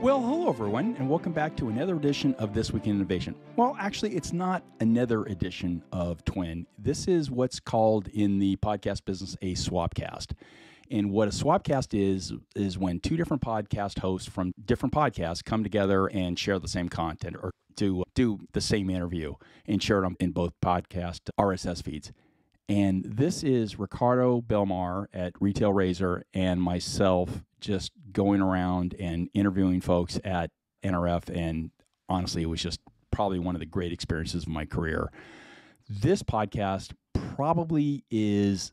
Well, hello everyone, and welcome back to another edition of This Week in Innovation. Well, actually, it's not another edition of Twin. This is what's called in the podcast business a swapcast. And what a swapcast is when two different podcast hosts from different podcasts come together and share the same content or do the same interview and share it in both podcast RSS feeds. And this is Ricardo Belmar at Retail Razor and myself just going around and interviewing folks at NRF. And honestly, it was just probably one of the great experiences of my career. This podcast probably is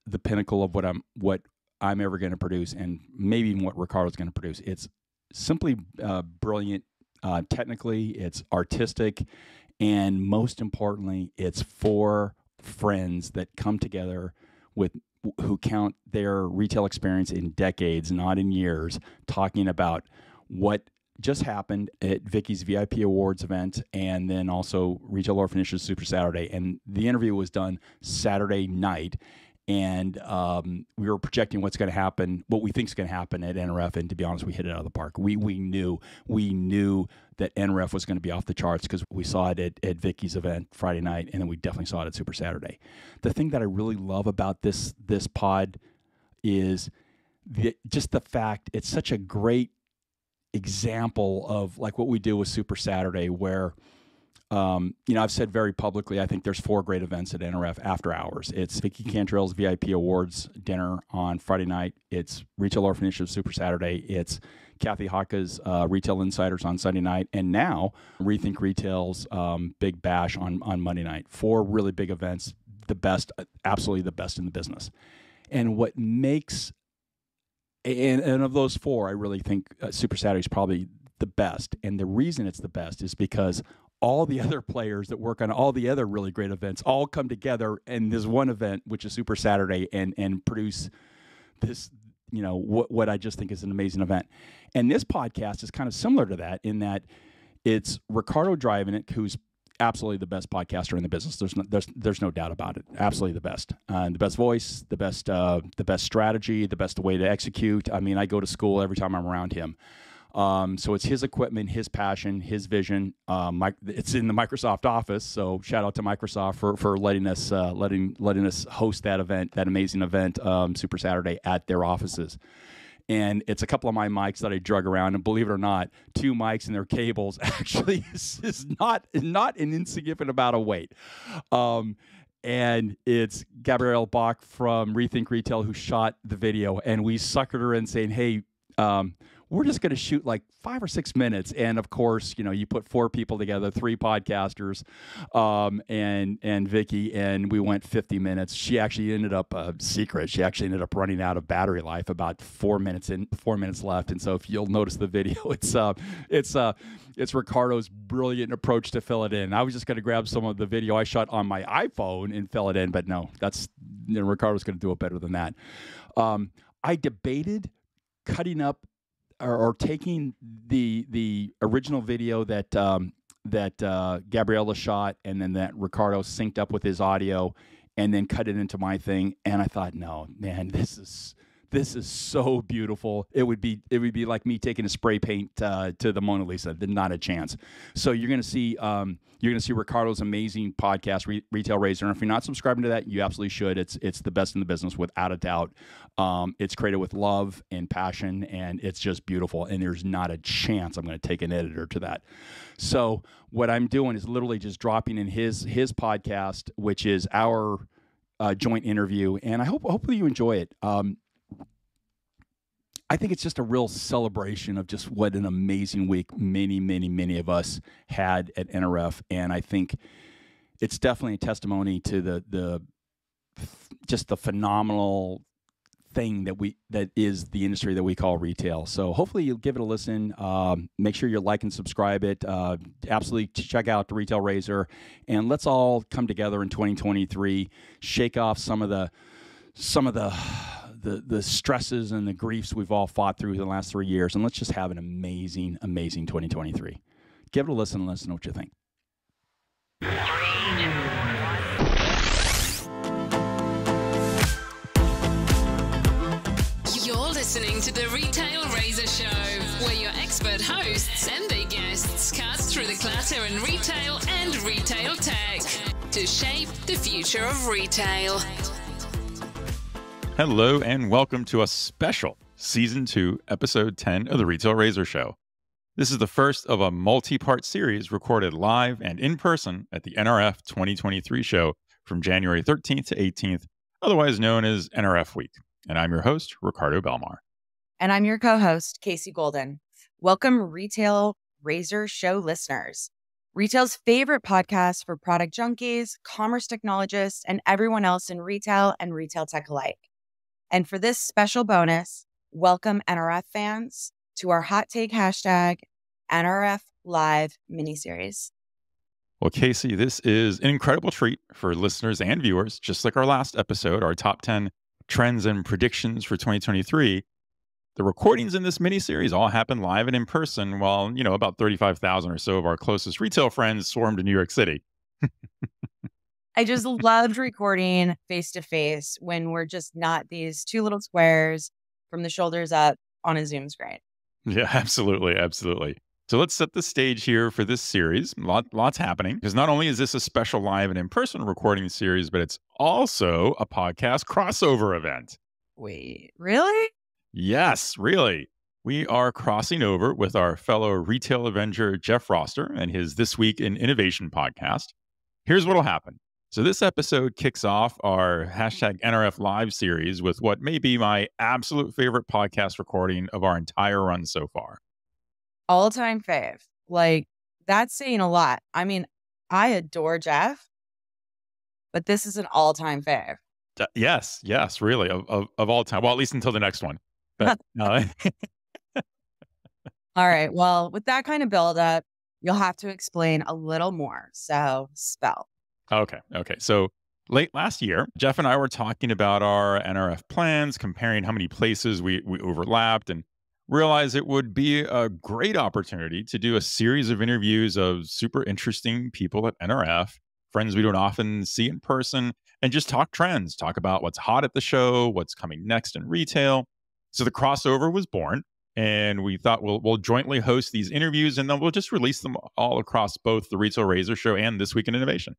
the pinnacle of what I'm ever going to produce, and maybe even what Ricardo's going to produce. It's simply brilliant technically, it's artistic, and most importantly, it's for friends that come together who count their retail experience in decades, not in years, talking about what just happened at Vicky's VIP Awards event, and then also Retail Orphanage's Super Saturday. And the interview was done Saturday night, and we were projecting what's going to happen, what we think is going to happen at NRF. And to be honest, we hit it out of the park. We knew that NRF was going to be off the charts because we saw it at Vicky's event Friday night, and then we definitely saw it at Super Saturday. The thing that I really love about this pod is just the fact it's such a great example of like what we do with Super Saturday, where I've said very publicly, I think there's 4 great events at NRF after hours. It's Vicky Cantrell's VIP Awards dinner on Friday night. It's Retail Orphanage's Super Saturday. It's Kathy Haka's Retail Insiders on Sunday night. And now Rethink Retail's Big Bash on Monday night. 4 really big events, the best, absolutely the best in the business. And what makes, and of those 4, I really think Super Saturday is probably the best. And the reason it's the best is because all the other players that work on all the other really great events all come together in this one event, which is Super Saturday, and produce this, what I just think is an amazing event. And this podcast is kind of similar to that in that it's Ricardo driving it, who's absolutely the best podcaster in the business. There's no doubt about it. Absolutely the best. The best voice, the best strategy, the best way to execute. I mean, I go to school every time I'm around him. So it's his equipment, his passion, his vision. It's in the Microsoft office, so shout out to Microsoft for letting us host that event, that amazing event, Super Saturday at their offices. And it's a couple of my mics that I drug around, and believe it or not, 2 mics and their cables actually is not an insignificant amount of weight. And it's Gabrielle Bach from Rethink Retail who shot the video, and we suckered her in saying, hey, we're just going to shoot like 5 or 6 minutes. And of course, you put 4 people together, 3 podcasters, and Vicky, and we went 50 minutes. She actually ended up She actually ended up running out of battery life about 4 minutes left. And so if you'll notice the video, it's Ricardo's brilliant approach to fill it in. I was just going to grab some of the video I shot on my iPhone and fill it in, but no, Ricardo's going to do it better than that. I debated cutting up or taking the original video that Gabriella shot, and then that Ricardo synced up with his audio, and then cut it into my thing. And I thought, no, man, this is so beautiful. It would be like me taking a spray paint to the Mona Lisa. Not a chance. So you're gonna see Ricardo's amazing podcast, Retail Razor. And if you're not subscribing to that, you absolutely should. It's the best in the business without a doubt. It's created with love and passion, and it's just beautiful. And there's not a chance I'm going to take an editor to that. So what I'm doing is literally just dropping in his podcast, which is our joint interview, and hopefully you enjoy it. I think it's just a real celebration of just what an amazing week many of us had at NRF, and I think it's definitely a testimony to the phenomenal thing that is the industry that we call retail. So hopefully you'll give it a listen. Make sure you like and subscribe it. Absolutely check out the Retail Razor, and let's all come together in 2023, shake off some of the stresses and the griefs we've all fought through the last 3 years, and let's just have an amazing 2023. Give it a listen and let us know what you think. listening to the Retail Razor Show, where your expert hosts and their guests cut through the clutter in retail and retail tech to shape the future of retail. Hello and welcome to a special Season 2, Episode 10 of the Retail Razor Show. This is the first of a multi-part series recorded live and in person at the NRF 2023 show from January 13th to 18th, otherwise known as NRF Week. And I'm your host, Ricardo Belmar. And I'm your co-host, Casey Golden. Welcome, Retail Razor Show listeners. Retail's favorite podcast for product junkies, commerce technologists, and everyone else in retail and retail tech alike. And for this special bonus, welcome NRF fans to our hot take hashtag NRF Live miniseries. Well, Casey, this is an incredible treat for listeners and viewers. Just like our last episode, our top 10 trends and predictions for 2023. The recordings in this mini-series all happen live and in person while, about 35,000 or so of our closest retail friends swarm to New York City. I just loved recording face-to-face when we're just not these two little squares from the shoulders up on a Zoom screen. Yeah, absolutely. Absolutely. So let's set the stage here for this series. Lots happening because not only is this a special live and in-person recording series, but it's also a podcast crossover event. Wait, really? Yes, really. We are crossing over with our fellow retail avenger, Jeff Roster, and his This Week in Innovation podcast. Here's what'll happen. So this episode kicks off our hashtag NRF Live series with what may be my absolute favorite podcast recording of our entire run so far. All-time fave. Like, that's saying a lot. I mean, I adore Jeff, but this is an all-time fave. Yes, really, of all time. Well, at least until the next one. But, All right. Well, with that kind of build-up, you'll have to explain a little more. So, spell. Okay. So late last year, Jeff and I were talking about our NRF plans, comparing how many places we overlapped, and realized it would be a great opportunity to do a series of interviews of super interesting people at NRF, friends we don't often see in person, and just talk trends, talk about what's hot at the show, what's coming next in retail. So the crossover was born, and we thought we'll jointly host these interviews, and then we'll just release them all across both the Retail Razor Show and This Week in Innovation.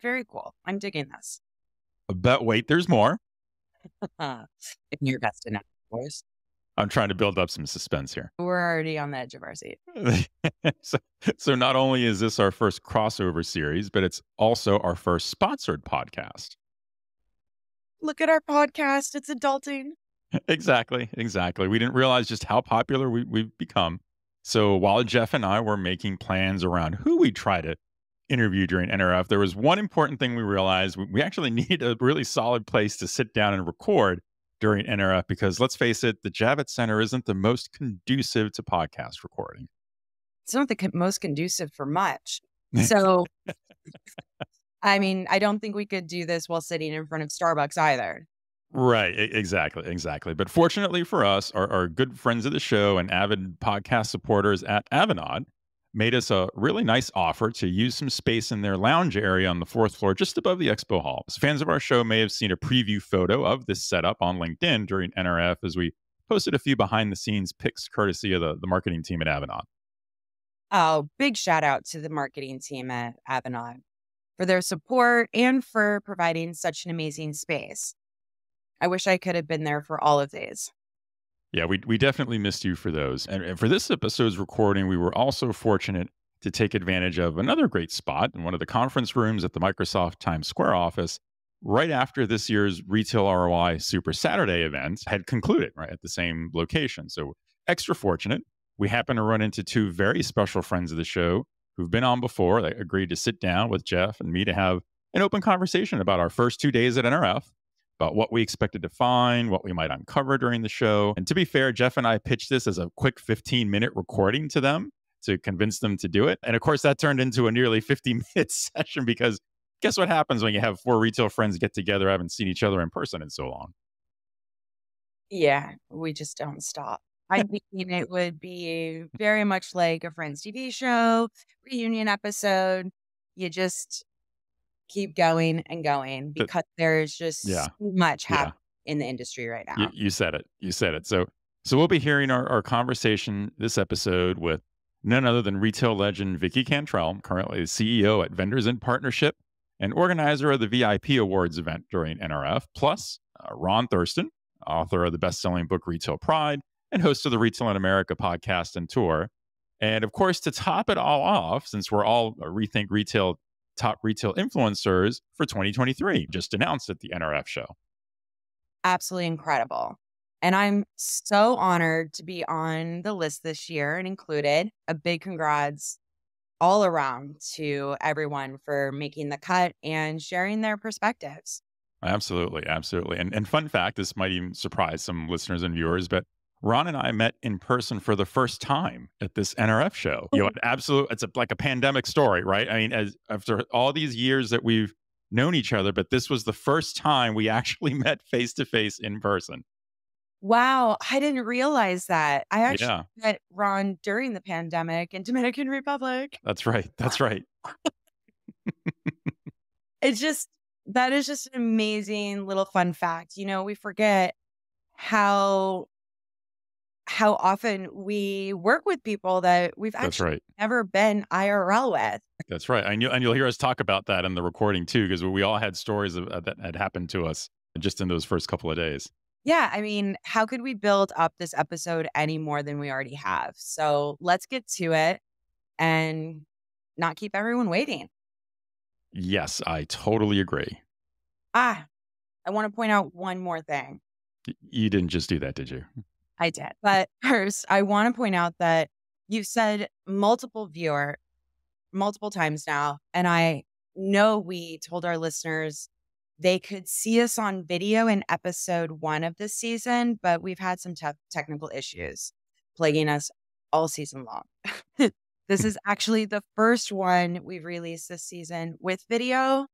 Very cool. I'm digging this. But wait, there's more. In your best enough, boys. I'm trying to build up some suspense here. We're already on the edge of our seat. So not only is this our first crossover series, but it's also our first sponsored podcast. Look at our podcast. It's adulting. Exactly. We didn't realize just how popular we've become. So while Jeff and I were making plans around who we try to interview during NRF, there was one important thing we realized. We actually need a really solid place to sit down and record during NRF because, let's face it, the Javits Center isn't the most conducive to podcast recording. It's not the most conducive for much. So, I mean, I don't think we could do this while sitting in front of Starbucks either. Right. Exactly. But fortunately for us, our good friends of the show and avid podcast supporters at Avanade made us a really nice offer to use some space in their lounge area on the 4th floor just above the expo hall. So fans of our show may have seen a preview photo of this setup on LinkedIn during NRF as we posted a few behind-the-scenes pics courtesy of the marketing team at Avanade. Oh, big shout out to the marketing team at Avanade for their support and for providing such an amazing space. I wish I could have been there for all of these. Yeah, we definitely missed you for those. And for this episode's recording, we were also fortunate to take advantage of another great spot in one of the conference rooms at the Microsoft Times Square office right after this year's Retail ROI Super Saturday event had concluded, right at the same location. So extra fortunate. We happened to run into two very special friends of the show who've been on before. They agreed to sit down with Jeff and me to have an open conversation about our first 2 days at NRF, about what we expected to find, what we might uncover during the show. And to be fair, Jeff and I pitched this as a quick 15-minute recording to them to convince them to do it. And of course, that turned into a nearly 50-minute session because guess what happens when you have four retail friends get together, haven't seen each other in person in so long? Yeah, we just don't stop. I think it would be very much like a Friends TV show, reunion episode. You just keep going and going because there's just so much happening in the industry right now. You said it. So So we'll be hearing our conversation this episode with none other than retail legend Vicky Cantrell, currently the CEO at Vendors in Partnership and organizer of the VIP Awards event during NRF, plus Ron Thurston, author of the best-selling book Retail Pride and host of the Retail in America podcast and tour. And of course, to top it all off, since we're all Rethink Retail top retail influencers for 2023, just announced at the NRF show. Absolutely incredible. And I'm so honored to be on the list this year and included. A big congrats all around to everyone for making the cut and sharing their perspectives. Absolutely. Absolutely. And fun fact, this might even surprise some listeners and viewers, but Ron and I met in person for the first time at this NRF show. You know, it's like a pandemic story, right? I mean, after all these years that we've known each other, but this was the first time we actually met face to face in person. Wow, I didn't realize that. I actually met Ron during the pandemic in Dominican Republic. That's right. That's right. That is just an amazing little fun fact. You know, we forget how often we work with people that we've actually never been IRL with. That's right. And you'll hear us talk about that in the recording too, because we all had stories that had happened to us just in those first couple of days. Yeah, I mean, how could we build up this episode any more than we already have? So let's get to it and not keep everyone waiting. Yes, I totally agree. I want to point out one more thing. You didn't just do that, did you? I did. But first, I want to point out that you've said multiple times now, and I know we told our listeners they could see us on video in episode 1 of this season, but we've had some technical issues plaguing us all season long. This is actually the first one we've released this season with video.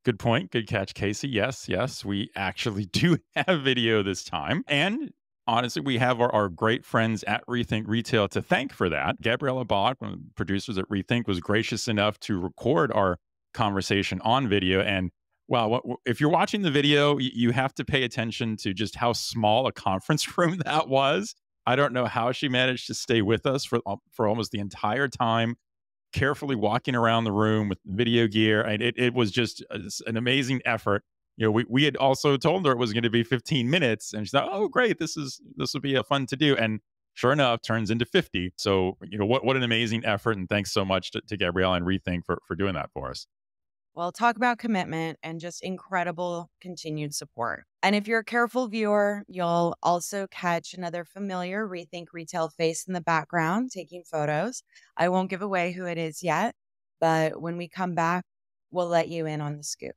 Good point. Good catch, Casey. Yes, we actually do have video this time. And honestly, we have our great friends at Rethink Retail to thank for that. Gabriella Bach, one of the producers at Rethink, was gracious enough to record our conversation on video. And wow, if you're watching the video, you have to pay attention to just how small a conference room that was. I don't know how she managed to stay with us for almost the entire time, carefully walking around the room with video gear. And it was just an amazing effort. You know, we had also told her it was going to be 15 minutes, and she thought, oh, great, this will be fun to do. And sure enough, turns into 50. So, you know, what an amazing effort. And thanks so much to Gabrielle and Rethink for doing that for us. Well, talk about commitment and just incredible continued support. And if you're a careful viewer, you'll also catch another familiar Rethink Retail face in the background taking photos. I won't give away who it is yet, but when we come back, we'll let you in on the scoop.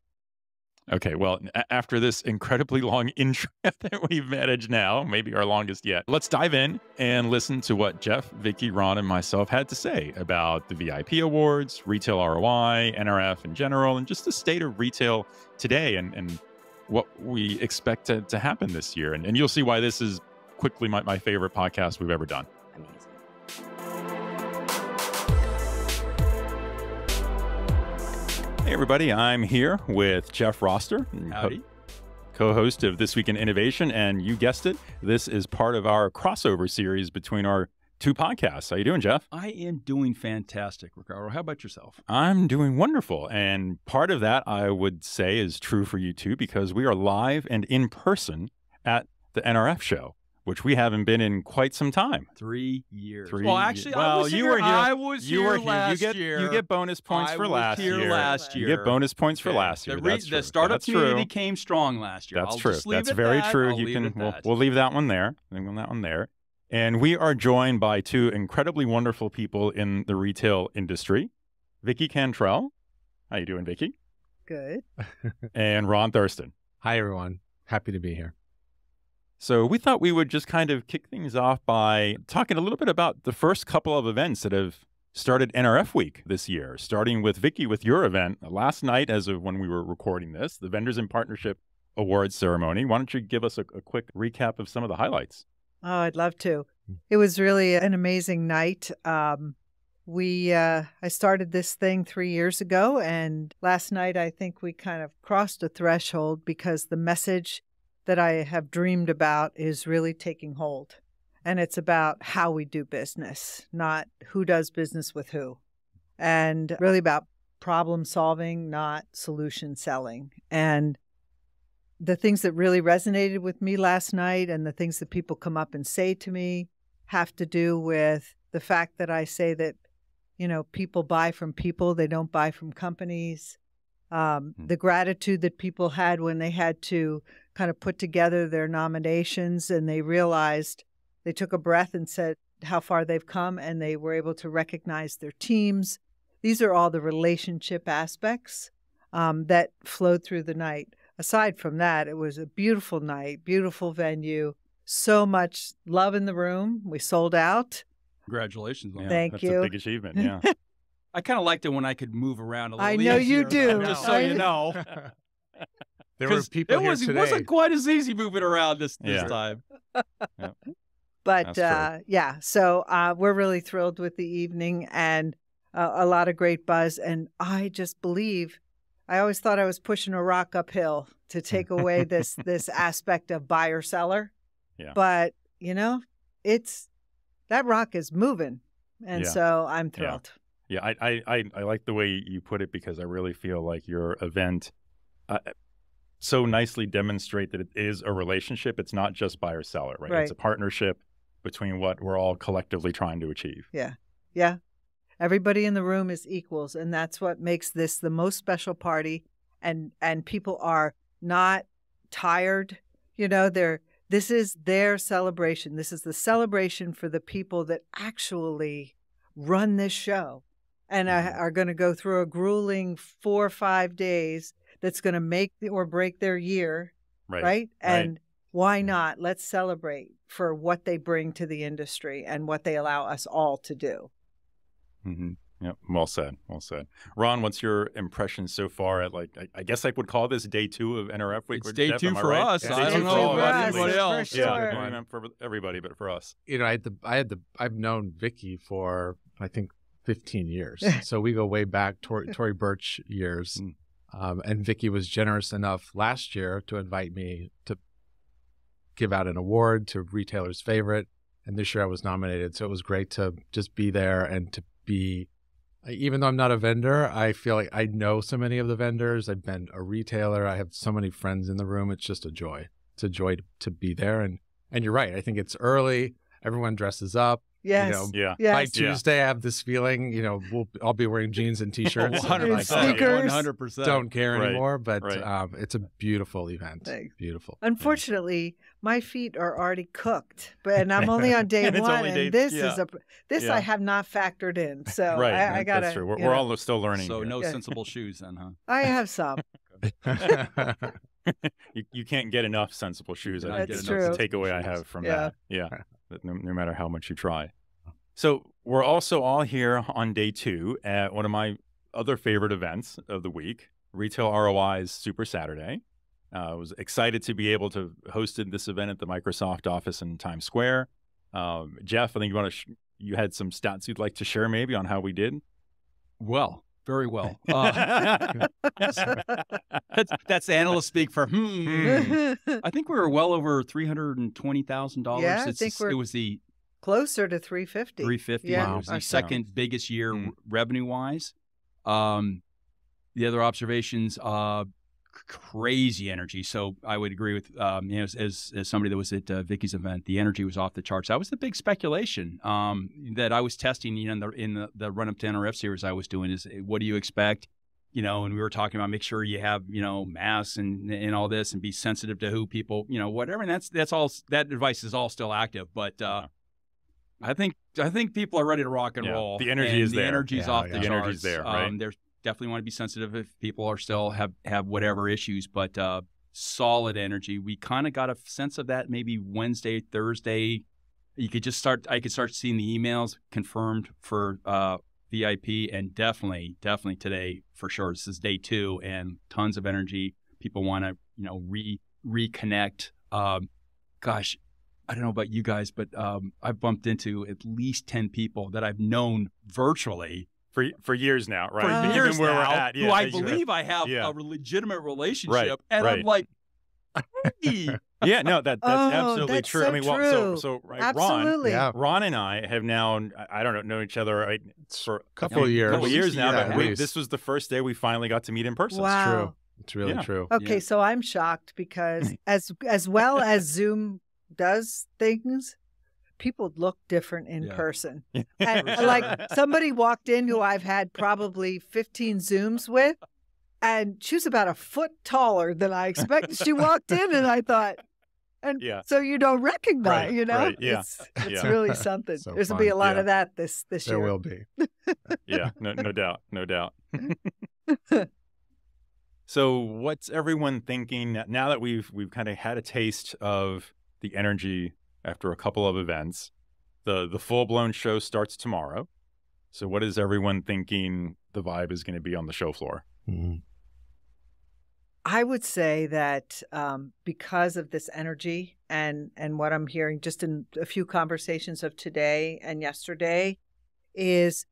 Okay, well, after this incredibly long intro that we've managed now, maybe our longest yet, let's dive in and listen to what Jeff, Vicky, Ron, and myself had to say about the VIP Awards, Retail ROI, NRF in general, and just the state of retail today and what we expect to happen this year. And you'll see why this is quickly my favorite podcast we've ever done. Amazing. Hey, everybody. I'm here with Jeff Roster, co-host of This Week in Innovation. And you guessed it, this is part of our crossover series between our two podcasts. How you doing, Jeff? I am doing fantastic, Ricardo. How about yourself? I'm doing wonderful. And part of that, I would say, is true for you, too, because we are live and in person at the NRF show, which we haven't been in quite some time. 3 years. Well, actually, I was here. I was here last year. You get bonus points for last year. You get bonus points for last year. The startup community came strong last year. That's true. That's very true. We'll leave that one there. And we are joined by two incredibly wonderful people in the retail industry. Vicky Cantrell. How you doing, Vicky? Good. And Ron Thurston. Hi, everyone. Happy to be here. So we thought we would just kind of kick things off by talking a little bit about the first couple of events that have started NRF Week this year, starting with Vicky with your event last night as of when we were recording this, the Vendors in Partnership Awards ceremony. Why don't you give us a quick recap of some of the highlights? Oh, I'd love to. It was really an amazing night. I started this thing 3 years ago, and last night I think we kind of crossed a threshold because the message that I have dreamed about is really taking hold. And it's about how we do business, not who does business with who. And really about problem solving, not solution selling. And the things that really resonated with me last night and the things that people come up and say to me have to do with the fact that I say that, people buy from people, they don't buy from companies. The gratitude that people had when they had to kind of put together their nominations and they realized, they took a breath and said how far they've come and they were able to recognize their teams. These are all the relationship aspects that flowed through the night. Aside from that, it was a beautiful night, beautiful venue, so much love in the room. We sold out. Congratulations on that. Thank you. That's a big achievement, yeah. I kind of liked it when I could move around a little I know easier, you do. though, just so you know. There were people here It today. wasn't quite as easy moving around this Yeah. time. But That's yeah, so we're really thrilled with the evening and a lot of great buzz. And I just believe, I always thought I was pushing a rock uphill to take away this aspect of buyer seller. Yeah. But that rock is moving, and Yeah. so I'm thrilled. Yeah, I like the way you put it because I really feel like your event so nicely demonstrate that it is a relationship. It's not just buyer-seller, right? It's a partnership between what we're all collectively trying to achieve. Yeah. Everybody in the room is equals, and that's what makes this the most special party. And people are not tired. This is their celebration. This is the celebration for the people that actually run this show and are going to go through a grueling 4 or 5 days that's going to make or break their year, right? And why not? Let's celebrate for what they bring to the industry and what they allow us all to do. Mm-hmm. Yep. Well said. Well said. Ron, what's your impression so far at I guess I would call this day 2 of NRF Week. It's day 2 for us. Yeah. I don't know about anybody else. For sure. Yeah, meant for everybody, but for us. I've known Vicky for, I think, 15 years. So we go way back, Tory Burch years. And Vicky was generous enough last year to invite me to give out an award to Retailer's Favorite. And this year I was nominated. So it was great to just be there and to be, even though I'm not a vendor, I feel like I know so many of the vendors. I've been a retailer. I have so many friends in the room. It's just a joy. It's a joy to be there. And you're right. I think it's early. Everyone dresses up. Yes. Yeah. By Tuesday, I have this feeling, I'll be wearing jeans and t-shirts. 100%. Sneakers. 100%. Don't care anymore, but Right. It's a beautiful event. Thanks. Beautiful. Unfortunately, my feet are already cooked, and I'm only on day And it's one, only day- and this yeah. is I have not factored in. So Right. I gotta. That's true. We're all still learning. So here. no sensible shoes then, huh? I have some. You can't get enough sensible shoes. I think That's is true. the takeaway I have from Yeah. that. Yeah. That no matter how much you try. So we're also all here on day 2 at one of my other favorite events of the week, Retail ROI's Super Saturday. I was excited to be able to host this event at the Microsoft office in Times Square. Jeff, I think you had some stats you'd like to share maybe on how we did. Well, very well. That's analyst speak for I think we were well over $320,000. Yeah, I think it was the Closer to 350. 350. Yeah. It was the Okay. second biggest year revenue-wise. The other observations, crazy energy. So I would agree with, as somebody that was at Vicky's event, the energy was off the charts. That was the big speculation that I was testing. In the run-up to NRF series I was doing is, what do you expect? And we were talking about make sure you have, masks and all this, and be sensitive to who people, whatever. And that's all. That advice is all still active, but. I think people are ready to rock and roll. The energy is there. The energy's off the charts. The energy's there, right? There's definitely want to be sensitive if people are still have whatever issues, but solid energy. We kind of got a sense of that maybe Wednesday, Thursday. I could start seeing the emails confirmed for VIP, and definitely today for sure. This is day 2 and tons of energy. People want to reconnect. Gosh. I don't know about you guys, but I've bumped into at least 10 people that I've known virtually for years now, right? For years Even where now, we're at, who I believe I have Yeah. a legitimate relationship, Right, and right. I'm like, hey, Yeah, no, that's absolutely that's true. so I mean, true. so right, Absolutely. Ron and I have now, I don't know each other for a couple of years now, yeah, but this was the first day we finally got to meet in person. Wow. It's true. It's really true. Okay, so I'm shocked because as well as Zoom does things, people look different in person. And, like somebody walked in who I've had probably 15 Zooms with, and she was about a foot taller than I expected. She walked in and I thought, so you don't recognize, you know? Right, yeah. It's really something. So There's going to be a lot Yeah. of that this year. There will be. Yeah, no doubt. So what's everyone thinking now that we've kind of had a taste of the energy after a couple of events? The full-blown show starts tomorrow. So what is everyone thinking the vibe is going to be on the show floor? Mm-hmm. I would say that because of this energy and what I'm hearing just in a few conversations of today and yesterday is,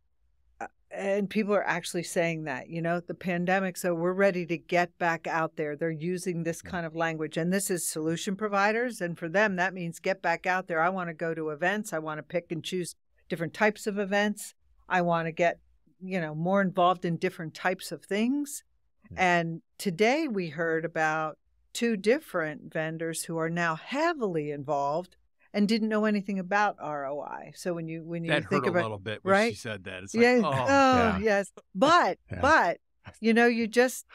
and people are actually saying that, you know, the pandemic, so we're ready to get back out there. They're using this kind of language, and this is solution providers. And for them, that means get back out there. I want to go to events. I want to pick and choose different types of events. I want to get, you know, more involved in different types of things. And today we heard about 2 different vendors who are now heavily involved and didn't know anything about ROI. So when you that think hurt about a little bit when right? she said that. It's like, Yes. But you know, you just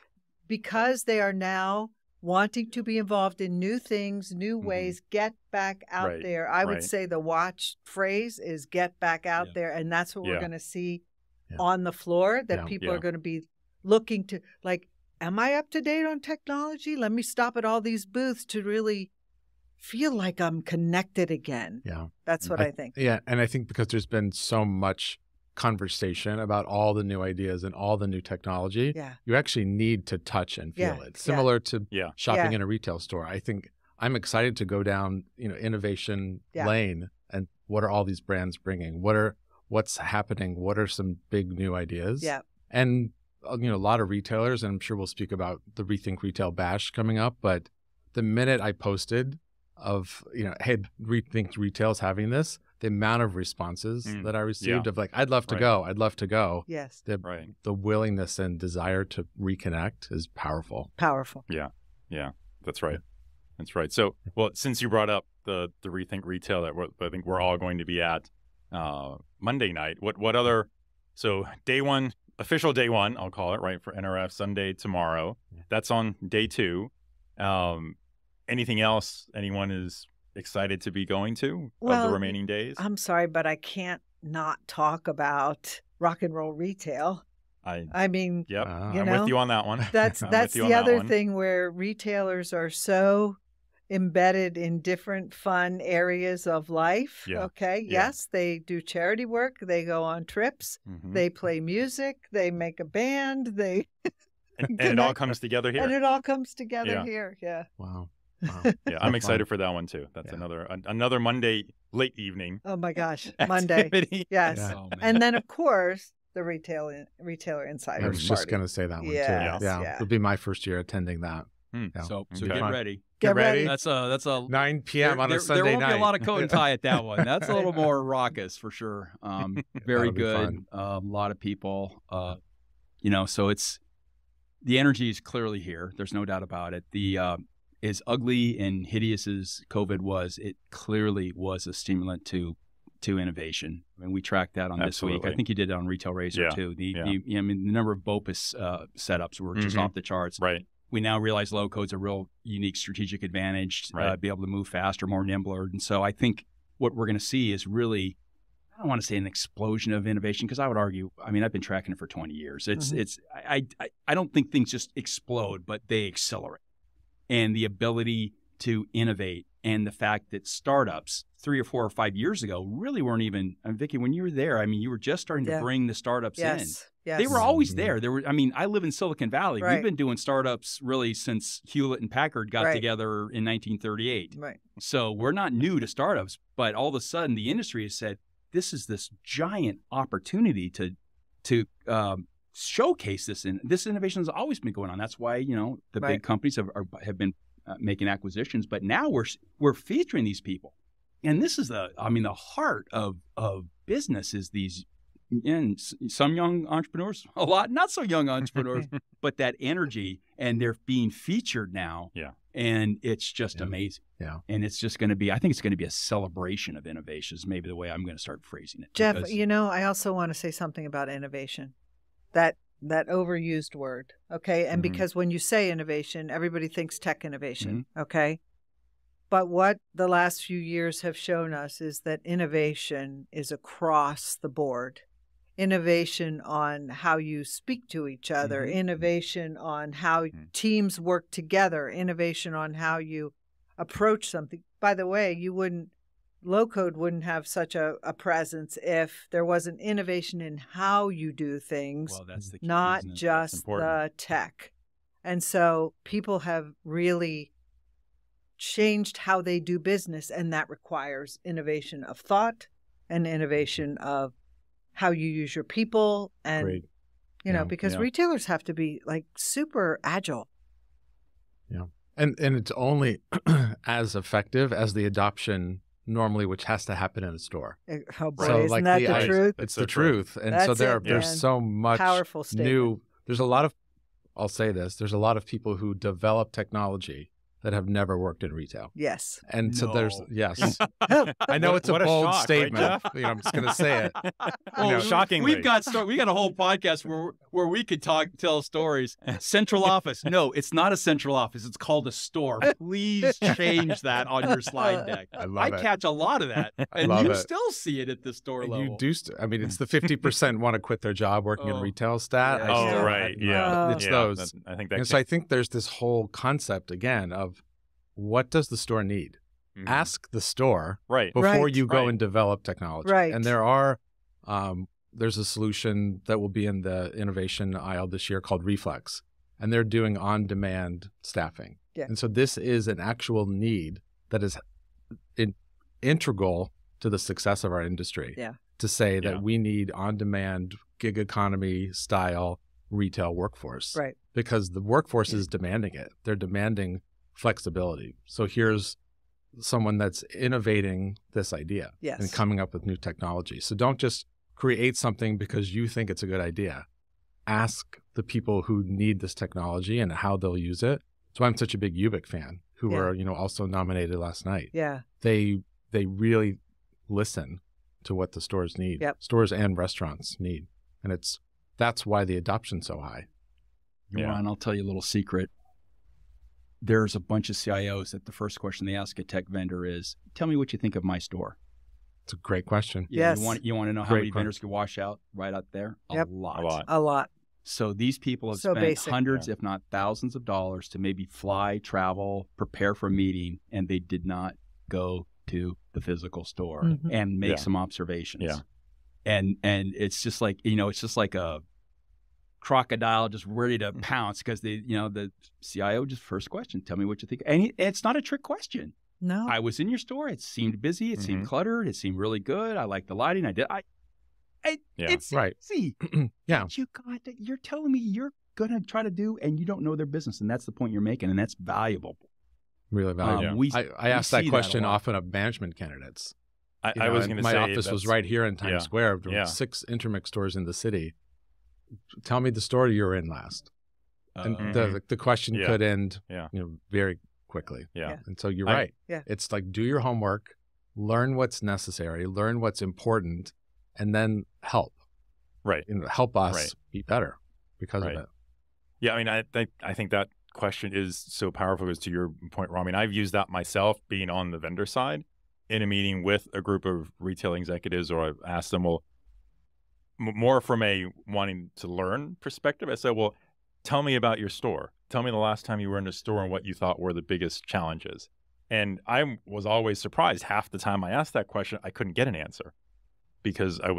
because they are now wanting to be involved in new things, new ways, get back out there. I would say the watch phrase is get back out there, and that's what we're going to see on the floor. That people are going to be looking to, like, am I up to date on technology? Let me stop at all these booths to really feel like I'm connected again. Yeah. That's what I think. Yeah. And I think because there's been so much conversation about all the new ideas and all the new technology, you actually need to touch and feel it. Similar to shopping in a retail store. I think I'm excited to go down, you know, innovation lane and what are all these brands bringing? What's happening? What are some big new ideas? Yeah. And you know, a lot of retailers, and I'm sure we'll speak about the Rethink Retail Bash coming up, but the minute I posted of, you know, hey, Rethink Retail's having this, the amount of responses that I received of like, I'd love to go. I'd love to go. Yes. The willingness and desire to reconnect is powerful. Powerful. Yeah. That's right. So, well, since you brought up the Rethink Retail that I think we're all going to be at Monday night, what other, so day one, official day one, I'll call it, right, for NRF Sunday tomorrow. That's on day 2. Anything else anyone is excited to be going to of the remaining days? I'm sorry, but I can't not talk about rock and roll retail. I mean, you I'm know, with you on that one. That's the other thing where retailers are so embedded in different fun areas of life. Yes, they do charity work, they go on trips, they play music, they make a band, and it all comes together here. And it all comes together here. Yeah. Wow. Yeah, I'm excited for that one too. That's another Monday late evening. Oh my gosh, Monday. Yes. Oh, and then of course the retailer insiders. I was just going to say that one too. Yeah. It'll be my first year attending that. So get ready. Get ready. That's a 9 p.m. on a Sunday night. There won't be be a lot of coat and tie at that one. That's a little more raucous for sure. Very good. A lot of people. You know, so the energy is clearly here. There's no doubt about it. As ugly and hideous as COVID was, it clearly was a stimulant to innovation. I mean, we tracked that on this week. I think you did it on Retail Razor too. I mean, the number of BOPUS setups were just off the charts. Right. We now realize low code's a real unique strategic advantage, be able to move faster, more nimbler. And so I think what we're going to see is really, I don't want to say an explosion of innovation, because I would argue, I mean, I've been tracking it for 20 years. I don't think things just explode, but they accelerate. And the ability to innovate, and the fact that startups 3 or 4 or 5 years ago really weren't even, Vicki, when you were there, I mean, you were just starting to bring the startups in. Yes. They were always there. I live in Silicon Valley. We've been doing startups really since Hewlett and Packard got together in 1938. Right. So we're not new to startups, but all of a sudden the industry has said, this is this giant opportunity to showcase this. And this innovation has always been going on. That's why, you know, the big companies have been making acquisitions, but now we're featuring these people. And this is the heart of business is these, and some young entrepreneurs, a lot not so young entrepreneurs, but that energy, and they're being featured now. Yeah. And it's just amazing. Yeah. And it's just going to be, I think it's going to be a celebration of innovation is maybe the way I'm going to start phrasing it. Jeff, I also want to say something about innovation, that overused word. Okay. And because when you say innovation, everybody thinks tech innovation. Okay. But what the last few years have shown us is that innovation is across the board. Innovation on how you speak to each other, innovation on how teams work together, innovation on how you approach something. By the way, low code wouldn't have such a presence if there wasn't innovation in how you do things, well, that's the key, not isn't it? just the tech. And so people have really changed how they do business, and that requires innovation of thought and innovation of how you use your people, and because retailers have to be like super agile. Yeah, and it's only as effective as the adoption normally, which has to happen in a store. Oh boy, isn't that the truth? It's the truth, and so there's so much powerful statement. There's a lot of, I'll say this, there's a lot of people who develop technology that have never worked in retail. Yes. And so there's, I know it's a bold statement. Right, I'm just going to say it. Shockingly. We got a whole podcast where we could tell stories. Central office. No, it's not a central office. It's called a store. Please change that on your slide deck. I catch a lot of that. And you still see it at the store level. You do. It's the 50% want to quit their job working in retail stat. Right. Yeah. It's those. I think that. So I think there's this whole concept again of, what does the store need? Ask the store before you go and develop technology. Right. And there's a solution that will be in the innovation aisle this year called Reflex, and they're doing on-demand staffing. Yeah. And so this is an actual need that is integral to the success of our industry. Yeah. To say that we need on-demand gig economy style retail workforce. Right. Because the workforce is demanding it. They're demanding flexibility. So here's someone that's innovating this idea and coming up with new technology. So don't just create something because you think it's a good idea. Ask the people who need this technology and how they'll use it. So I'm such a big Ubik fan, who were also nominated last night. Yeah, they really listen to what the stores need. Stores and restaurants need, and that's why the adoption's so high. Ron, I'll tell you a little secret. There's a bunch of CIOs that the first question they ask a tech vendor is, tell me what you think of my store. It's a great question. Yes. You want to know how many vendors can wash out right out there? A lot. So these people have spent hundreds, if not thousands of dollars to maybe fly, travel, prepare for a meeting, and they did not go to the physical store and make some observations. Yeah. And it's just like, it's just like a crocodile just ready to pounce because the CIO just first question, tell me what you think. And it's not a trick question. No. I was in your store. It seemed busy. It seemed cluttered. It seemed really good. I liked the lighting. It's easy. You're telling me you're going to try to do, and you don't know their business. And that's the point you're making. And that's valuable. Really valuable. I ask that question often of management candidates. I was going to say, my office was right here in Times Square. There were 6 Intermix stores in the city. Tell me the store you were in last. And the question could end very quickly. Yeah. And so you're right. Yeah. It's like, do your homework, learn what's necessary, learn what's important, and then help. Right. Help us be better because of it. Yeah. I think that question is so powerful because to your point, Ron, I've used that myself being on the vendor side in a meeting with a group of retail executives, or I've asked them, well, more from a wanting to learn perspective. I said, well, tell me about your store. Tell me the last time you were in a store and what you thought were the biggest challenges. And I was always surprised. Half the time I asked that question, I couldn't get an answer because I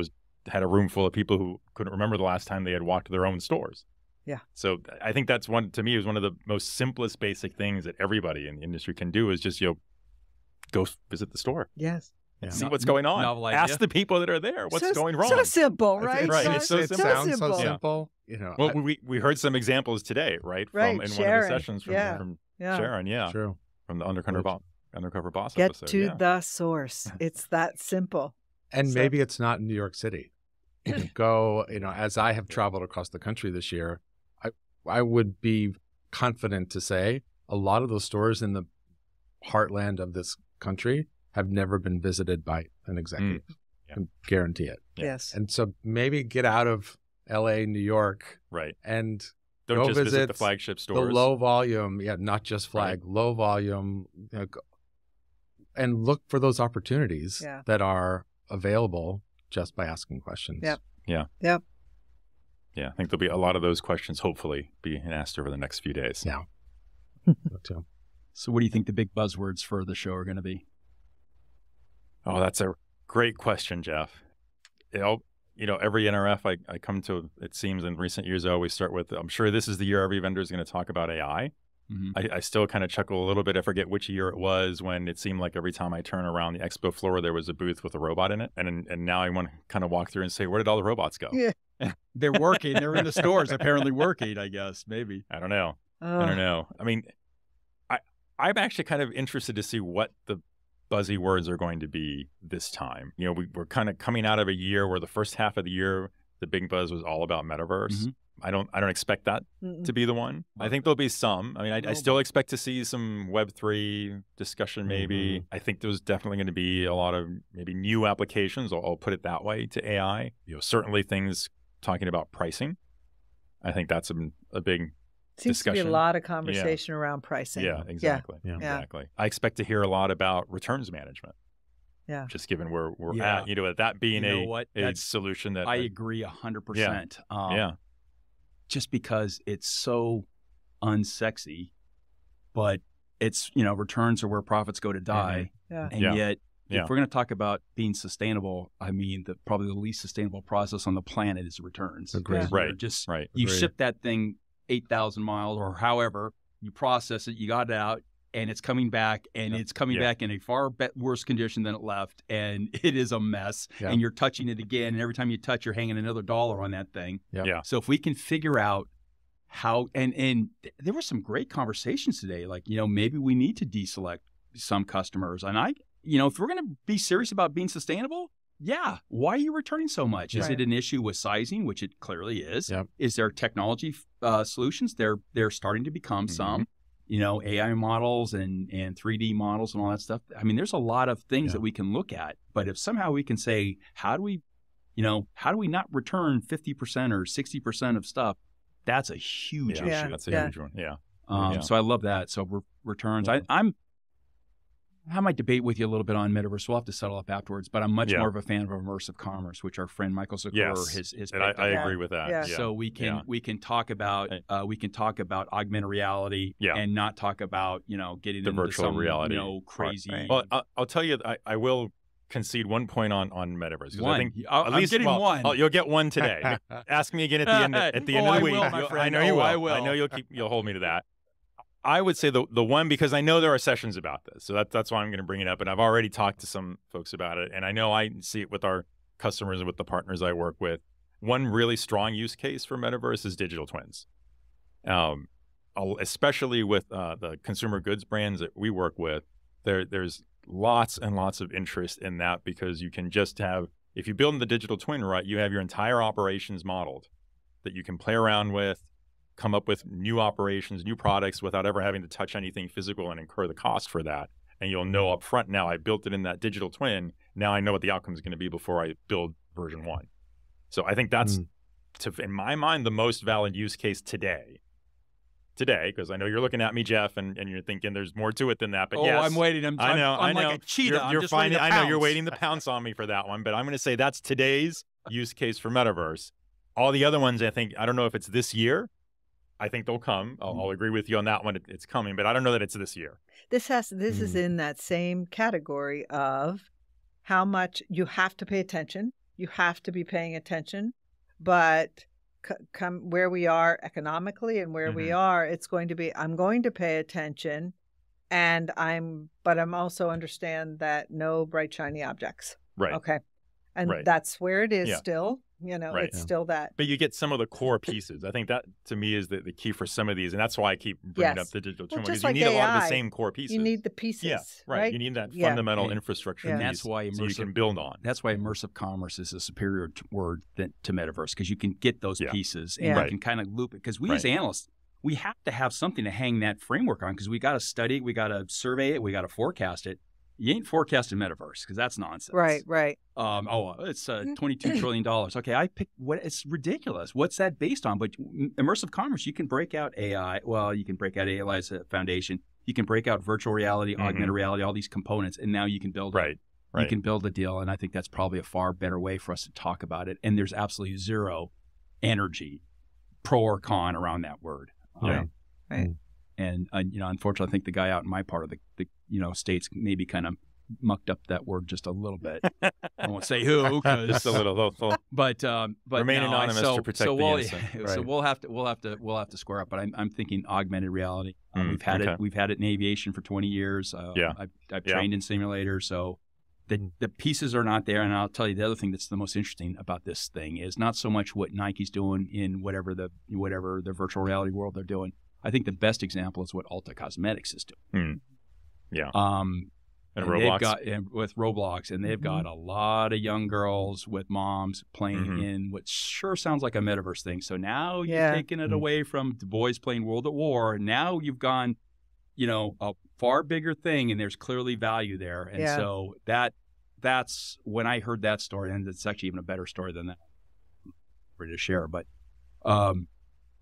had a room full of people who couldn't remember the last time they had walked to their own stores. Yeah. So I think that's one of the most simplest basic things that everybody in the industry can do is just, go visit the store. Yes. And see what's going on. Ask the people that are there what's going wrong. So simple, right? It's so simple. It sounds so simple. Well, we heard some examples today, right? From in one of the sessions from Sharon, True. from the Undercover Boss Get episode. to the source. It's that simple. And maybe it's not in New York City. You can go, as I have traveled across the country this year, I would be confident to say a lot of those stores in the heartland of this country have never been visited by an executive. I can guarantee it. Yes. And so maybe get out of LA, New York, Right. and Don't go just visit the flagship stores. The low volume, not just flag, low volume, and look for those opportunities that are available just by asking questions. Yep. Yeah. Yep. Yeah, I think there'll be a lot of those questions, hopefully, being asked over the next few days. Yeah. Too. So what do you think the big buzzwords for the show are going to be? Oh, that's a great question, Jeff. Every NRF I come to, it seems in recent years, I always start with, I'm sure this is the year every vendor is going to talk about AI. Mm-hmm. I still kind of chuckle a little bit. I forget which year it was when it seemed like every time I turn around the expo floor, there was a booth with a robot in it. And now I want to kind of walk through and say, where did all the robots go? Yeah. They're working. They're in the stores, apparently working, I guess, maybe. I don't know. I don't know. I mean, I'm actually kind of interested to see what the buzzy words are going to be this time. We're kind of coming out of a year where the first half of the year, the big buzz was all about metaverse. Mm-hmm. I don't expect that to be the one. I think there'll be some. I mean, I still expect to see some Web3 discussion maybe. I think there's definitely going to be a lot of maybe new applications, I'll put it that way, to AI. Certainly things talking about pricing. I think that's a big Seems discussion. to be a lot of conversation around pricing. Yeah, exactly. Yeah. Exactly. I expect to hear a lot about returns management. Yeah. Just given where we're at, that being a solution that I agree 100%. Yeah. Just because it's so unsexy, but it's, returns are where profits go to die. Yeah. And yet, if we're going to talk about being sustainable, I mean, probably the least sustainable process on the planet is returns. Agreed. Right. You ship that thing 8,000 miles or however, you process it, you got it out, and it's coming back, and it's coming back in a far worse condition than it left, and it is a mess, and you're touching it again, and every time you touch, you're hanging another $1 on that thing. Yeah. So if we can figure out how, and there were some great conversations today, like, maybe we need to deselect some customers, and if we're going to be serious about being sustainable, why are you returning so much? Is it an issue with sizing, which it clearly is? Yep. Is there technology solutions? They're starting to become some. AI models and 3D models and all that stuff. I mean, there's a lot of things that we can look at, but if somehow we can say, how do we not return 50% or 60% of stuff? That's a huge issue. That's a huge one. Yeah. So I love that. So returns, I might debate with you a little bit on metaverse. We'll have to settle up afterwards, but I'm much more of a fan of immersive commerce, which our friend Michael Zakor has and I agree with that. Yeah. So we can talk about augmented reality and not talk about getting the into virtual some reality crazy. Right. Well, I'll tell you, I will concede one point on metaverse. One. I think I'm getting one. You'll get one today. Ask me again at the end of the week. I know you will. I will. I know you'll hold me to that. I would say the one, because I know there are sessions about this, so that's why I'm going to bring it up. And I've already talked to some folks about it, and I know I see it with our customers and with the partners I work with. One really strong use case for metaverse is digital twins, especially with the consumer goods brands that we work with. There's lots and lots of interest in that, because you can just have, if you build the digital twin right, you have your entire operations modeled that you can play around with, come up with new operations, new products without ever having to touch anything physical and incur the cost for that. And you'll know up front, now I built it in that digital twin. Now I know what the outcome is going to be before I build version 1. So I think that's, in my mind, the most valid use case today, because I know you're looking at me, Jeff, and you're thinking there's more to it than that. But I'm waiting. I know. I'm like a cheetah. You're finding. I know you're waiting to pounce on me for that one. But I'm going to say that's today's use case for metaverse. All the other ones, I don't know if it's this year. I think they'll come. I'll agree with you on that one. It's coming, but I don't know that it's this year. This is in that same category of how much you have to pay attention. You have to be paying attention, but come where we are economically and where we are, it's going to be, I'm going to pay attention, but I'm also understand that no bright, shiny objects. Right. Okay. And Right. that's where it is Yeah. still. Right. It's still that. But you get some of the core pieces. I think that, to me, is the key for some of these. And that's why I keep bringing Yes. up the digital Well, twin, just because you like need a lot of the AI, same core pieces. You need the pieces. Yeah, right. You need that Yeah. fundamental And- infrastructure and piece that's why so you can build on. That's why immersive commerce is a superior word to metaverse, because you can get those Yeah. pieces and Yeah. you can kind of loop it. Because we Right. as analysts, we have to have something to hang that framework on, because we got to study it, we got to survey it, we got to forecast it. You ain't forecasting metaverse, because that's nonsense. Right. It's $22 trillion. Okay, I picked what? It's ridiculous. What's that based on? But immersive commerce, you can break out AI. Well, you can break out AI as a foundation. You can break out virtual reality, augmented reality, all these components, and now you can build Right. You can build a deal, and I think that's probably a far better way for us to talk about it. And there's absolutely zero energy, pro or con, around that word. Yeah. Right. And unfortunately, I think the guy out in my part of the states maybe kind of mucked up that word just a little bit. I won't say who, Just a little. but Remain no, anonymous to protect the innocent. So we'll have to square up. But I'm thinking augmented reality. We've had okay. it. We've had it in aviation for 20 years. I've trained in simulators, so the pieces are not there. And I'll tell you the other thing that's the most interesting about this thing is not so much what Nike's doing in whatever the virtual reality world they're doing. I think the best example is what Ulta Cosmetics is doing. Yeah. And Roblox. with Roblox, and they've got a lot of young girls with moms playing in what sure sounds like a metaverse thing. So now you're taking it away from the boys playing World at War. Now you've gone, a far bigger thing, and there's clearly value there. And so that's when I heard that story, and it's actually even a better story than that I'm ready to share. But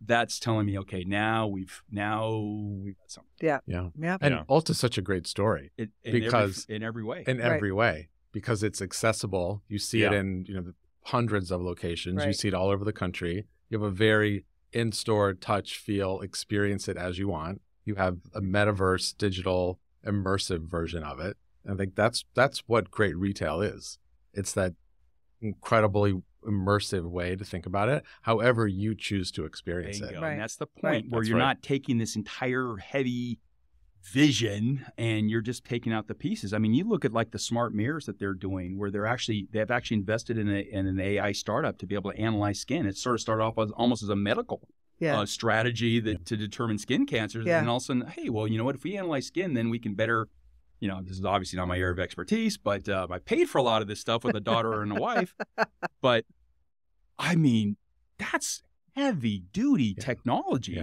that's telling me, okay, now we've got something. Yeah. And Ulta's such a great story In every way. In every way, because it's accessible. You see it in the hundreds of locations. Right. You see it all over the country. You have a very in-store touch, feel, experience it as you want. You have a metaverse, digital, immersive version of it. I think that's what great retail is. It's that incredibly immersive way to think about it, however you choose to experience it. Right. And that's the point where That's you're right. not taking this entire heavy vision and you're just taking out the pieces. I mean, you look at like the smart mirrors that they're doing, where they've actually invested in an AI startup to be able to analyze skin. It sort of started off almost as a medical strategy to determine skin cancers. Yeah. And all of a sudden, hey, well, you know what? If we analyze skin, then we can better, this is obviously not my area of expertise, but I paid for a lot of this stuff with a daughter and a wife. But I mean, that's heavy duty technology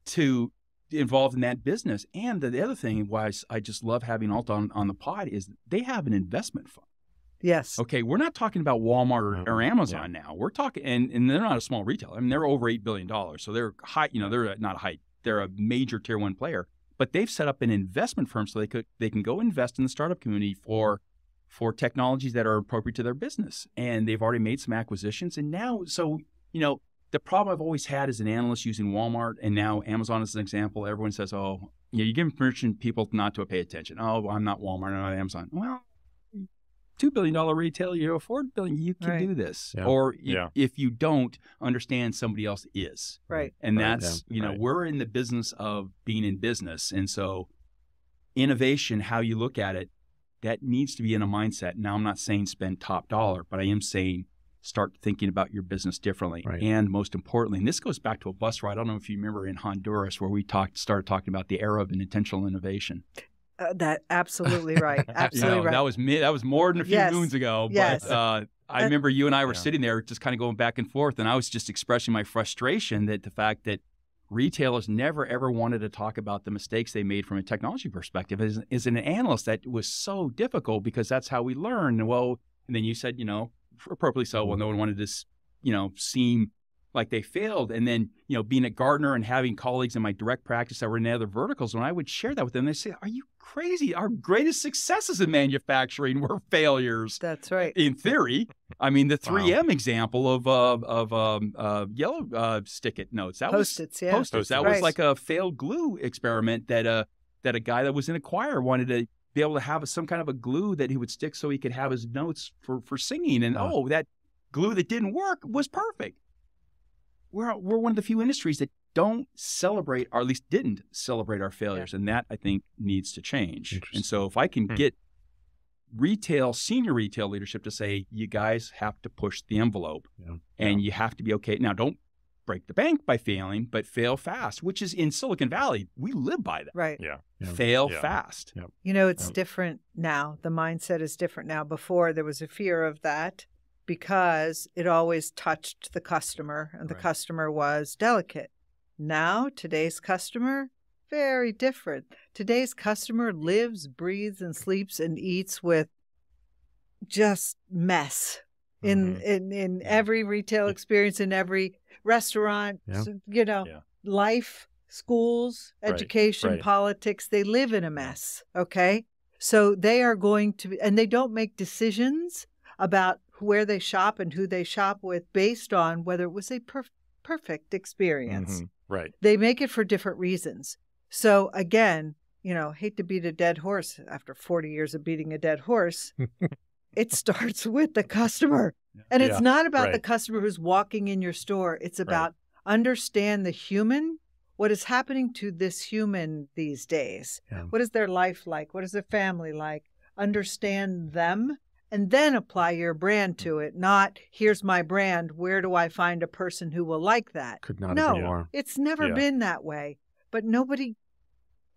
to involved in that business. And the other thing why I just love having Ulta on the pod is they have an investment fund. Yes. Okay, we're not talking about Walmart or Amazon now. We're talking, and they're not a small retailer. I mean, they're over $8 billion. So they're high, they're not high. They're a major tier one player. But they've set up an investment firm so they can go invest in the startup community for technologies that are appropriate to their business. And they've already made some acquisitions. And now, the problem I've always had as an analyst using Walmart and now Amazon as an example, everyone says, you give permission people not to pay attention. Oh, I'm not Walmart, I'm not Amazon. Well, $2 billion retail, you afford $4 billion, you can do this. Yeah. Or if you don't understand, somebody else is. Right. And that's, we're in the business of being in business. And so innovation, how you look at it, that needs to be in a mindset. Now, I'm not saying spend top dollar, but I am saying start thinking about your business differently. Right. And most importantly, and this goes back to a bus ride. I don't know if you remember in Honduras where we started talking about the era of intentional innovation. That absolutely right. Absolutely right. That was more than a few moons ago. Yes. But I remember you and I were sitting there just kind of going back and forth, and I was just expressing my frustration that the fact that retailers never, ever wanted to talk about the mistakes they made from a technology perspective. As an analyst, that was so difficult because that's how we learn. Well, and then you said, appropriately so, well, no one wanted to, seem like they failed. And then, being at Gartner and having colleagues in my direct practice that were in other verticals, when I would share that with them, they say, are you crazy? Our greatest successes in manufacturing were failures. That's right. In theory. I mean, the 3M example of yellow stick-it notes. That Post-its, was Post-its. That was like a failed glue experiment that a guy that was in a choir wanted to be able to have some kind of a glue that he would stick so he could have his notes for singing. And that glue that didn't work was perfect. We're one of the few industries that don't celebrate, or at least didn't celebrate our failures. And that, I think, needs to change. And so if I can get senior retail leadership to say, you guys have to push the envelope and you have to be okay. Now, don't break the bank by failing, but fail fast, which is in Silicon Valley. We live by that. Right. Fail fast. You know, it's different now. The mindset is different now. Before, there was a fear of that because it always touched the customer, and the customer was delicate. Now, today's customer, very different. Today's customer lives, breathes, and sleeps and eats with just mess in every retail experience, in every restaurant, you know, life, schools, education, politics. They live in a mess, okay? So they are going to, and they don't make decisions about where they shop and who they shop with based on whether it was a perfect experience. Right. They make it for different reasons. So again, you know, hate to beat a dead horse after 40 years of beating a dead horse. It starts with the customer. And it's not about the customer who's walking in your store. It's about understand the human. What is happening to this human these days? What is their life like? What is their family like? Understand them and then apply your brand to it. Not, here's my brand. Where do I find a person who will like that? Could not agree more. It's never been that way. But nobody,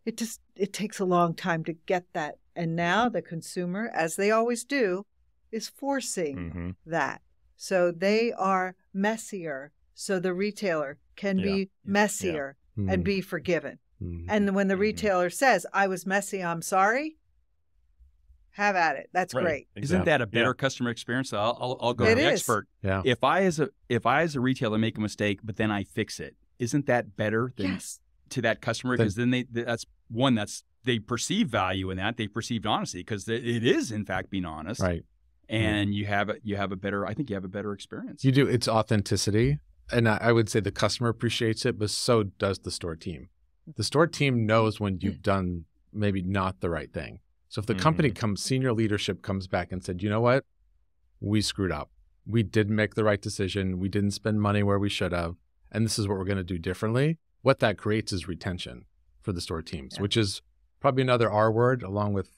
it takes a long time to get that. And now the consumer, as they always do, is forcing that. So they are messier. So the retailer can be messier and be forgiven. And when the retailer says, I was messy, I'm sorry, have at it. That's great. Exactly. Isn't that a better customer experience? I'll go to the expert. If I as a retailer make a mistake, but then I fix it, isn't that better than to that customer? Because then they perceive value in that. They perceived honesty because it is in fact being honest. Right. And you have a better experience. You do. It's authenticity. And I would say the customer appreciates it, but so does the store team. The store team knows when you've done maybe not the right thing. So if the company senior leadership comes back and said, you know what, we screwed up. We didn't make the right decision. We didn't spend money where we should have. And this is what we're going to do differently. What that creates is retention for the store teams, which is probably another R word along with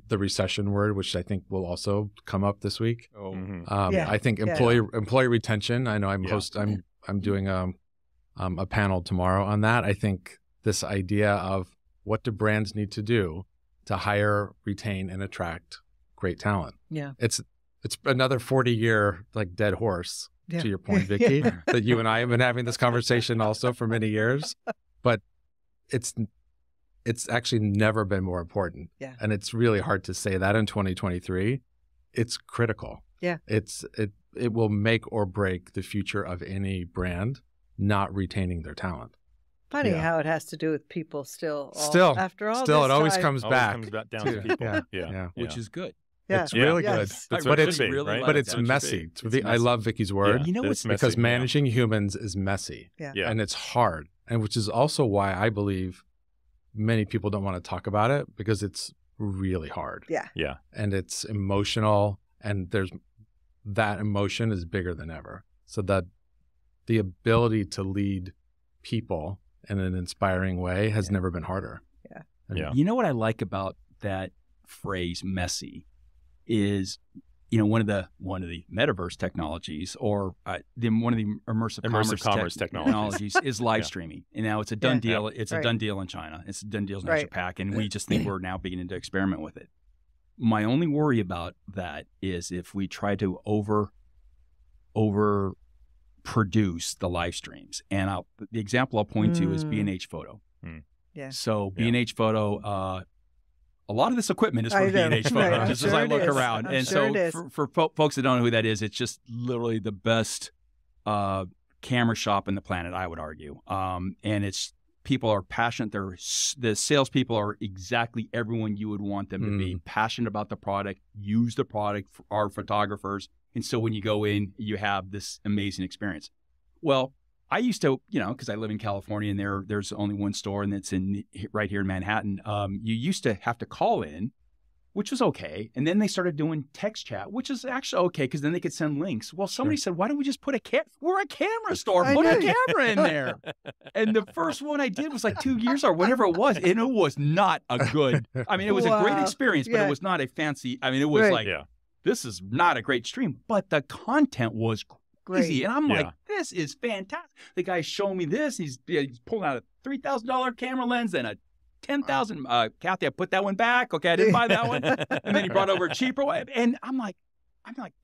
the recession word, which I think will also come up this week. I think employee retention. I know I'm doing a panel tomorrow on that. I think this idea of what do brands need to do to hire, retain, and attract great talent. It's another 40-year like dead horse. To your point, Vicki, that you and I have been having this conversation also for many years, but it's actually never been more important. And it's really hard to say that in 2023. It's critical. It will make or break the future of any brand not retaining their talent. Funny how it has to do with people still after all still this it always time. comes back down to people. Which is good. It's really good. That's but it's really but it's messy. I love Vicki's word. You know what's messy, because managing humans is messy. And it's hard. And which is also why I believe many people don't want to talk about it, because it's really hard. And it's emotional, and that emotion is bigger than ever. So that the ability to lead people in an inspiring way has never been harder. You know what I like about that phrase messy is, you know, one of the metaverse technologies or one of the immersive commerce technologies is live streaming. And now it's a done deal. It's a done deal in China. It's a done deal in Asia Pac, and we just think we're now beginning to experiment with it. My only worry about that is if we try to over produce the live streams. And the example I'll point to is B&H Photo. So B&H Photo, a lot of this equipment is from B&H Photo, just as I look around. And so for folks that don't know who that is, it's just literally the best camera shop in the planet, I would argue. And people are passionate. The salespeople are exactly everyone you would want them to be. Passionate about the product, use the product, are photographers. And so when you go in, you have this amazing experience. Well, I used to, because I live in California and there's only one store, and it's right here in Manhattan. You used to have to call in which was okay. And then they started doing text chat, which is actually okay because then they could send links. Well, somebody said, why don't we just put we're a camera store, put a camera in there. And the first one I did was like 2 years or whatever it was. And it was not a good, I mean, it was a great experience, but it was not a fancy, I mean, it was like, this is not a great stream, but the content was crazy. And I'm like, this is fantastic. The guy's showing me this. He's pulling out a $3,000 camera lens and a $10,000. Kathy, I put that one back. Okay, I didn't buy that one. And then he brought over a cheaper one. And I'm like,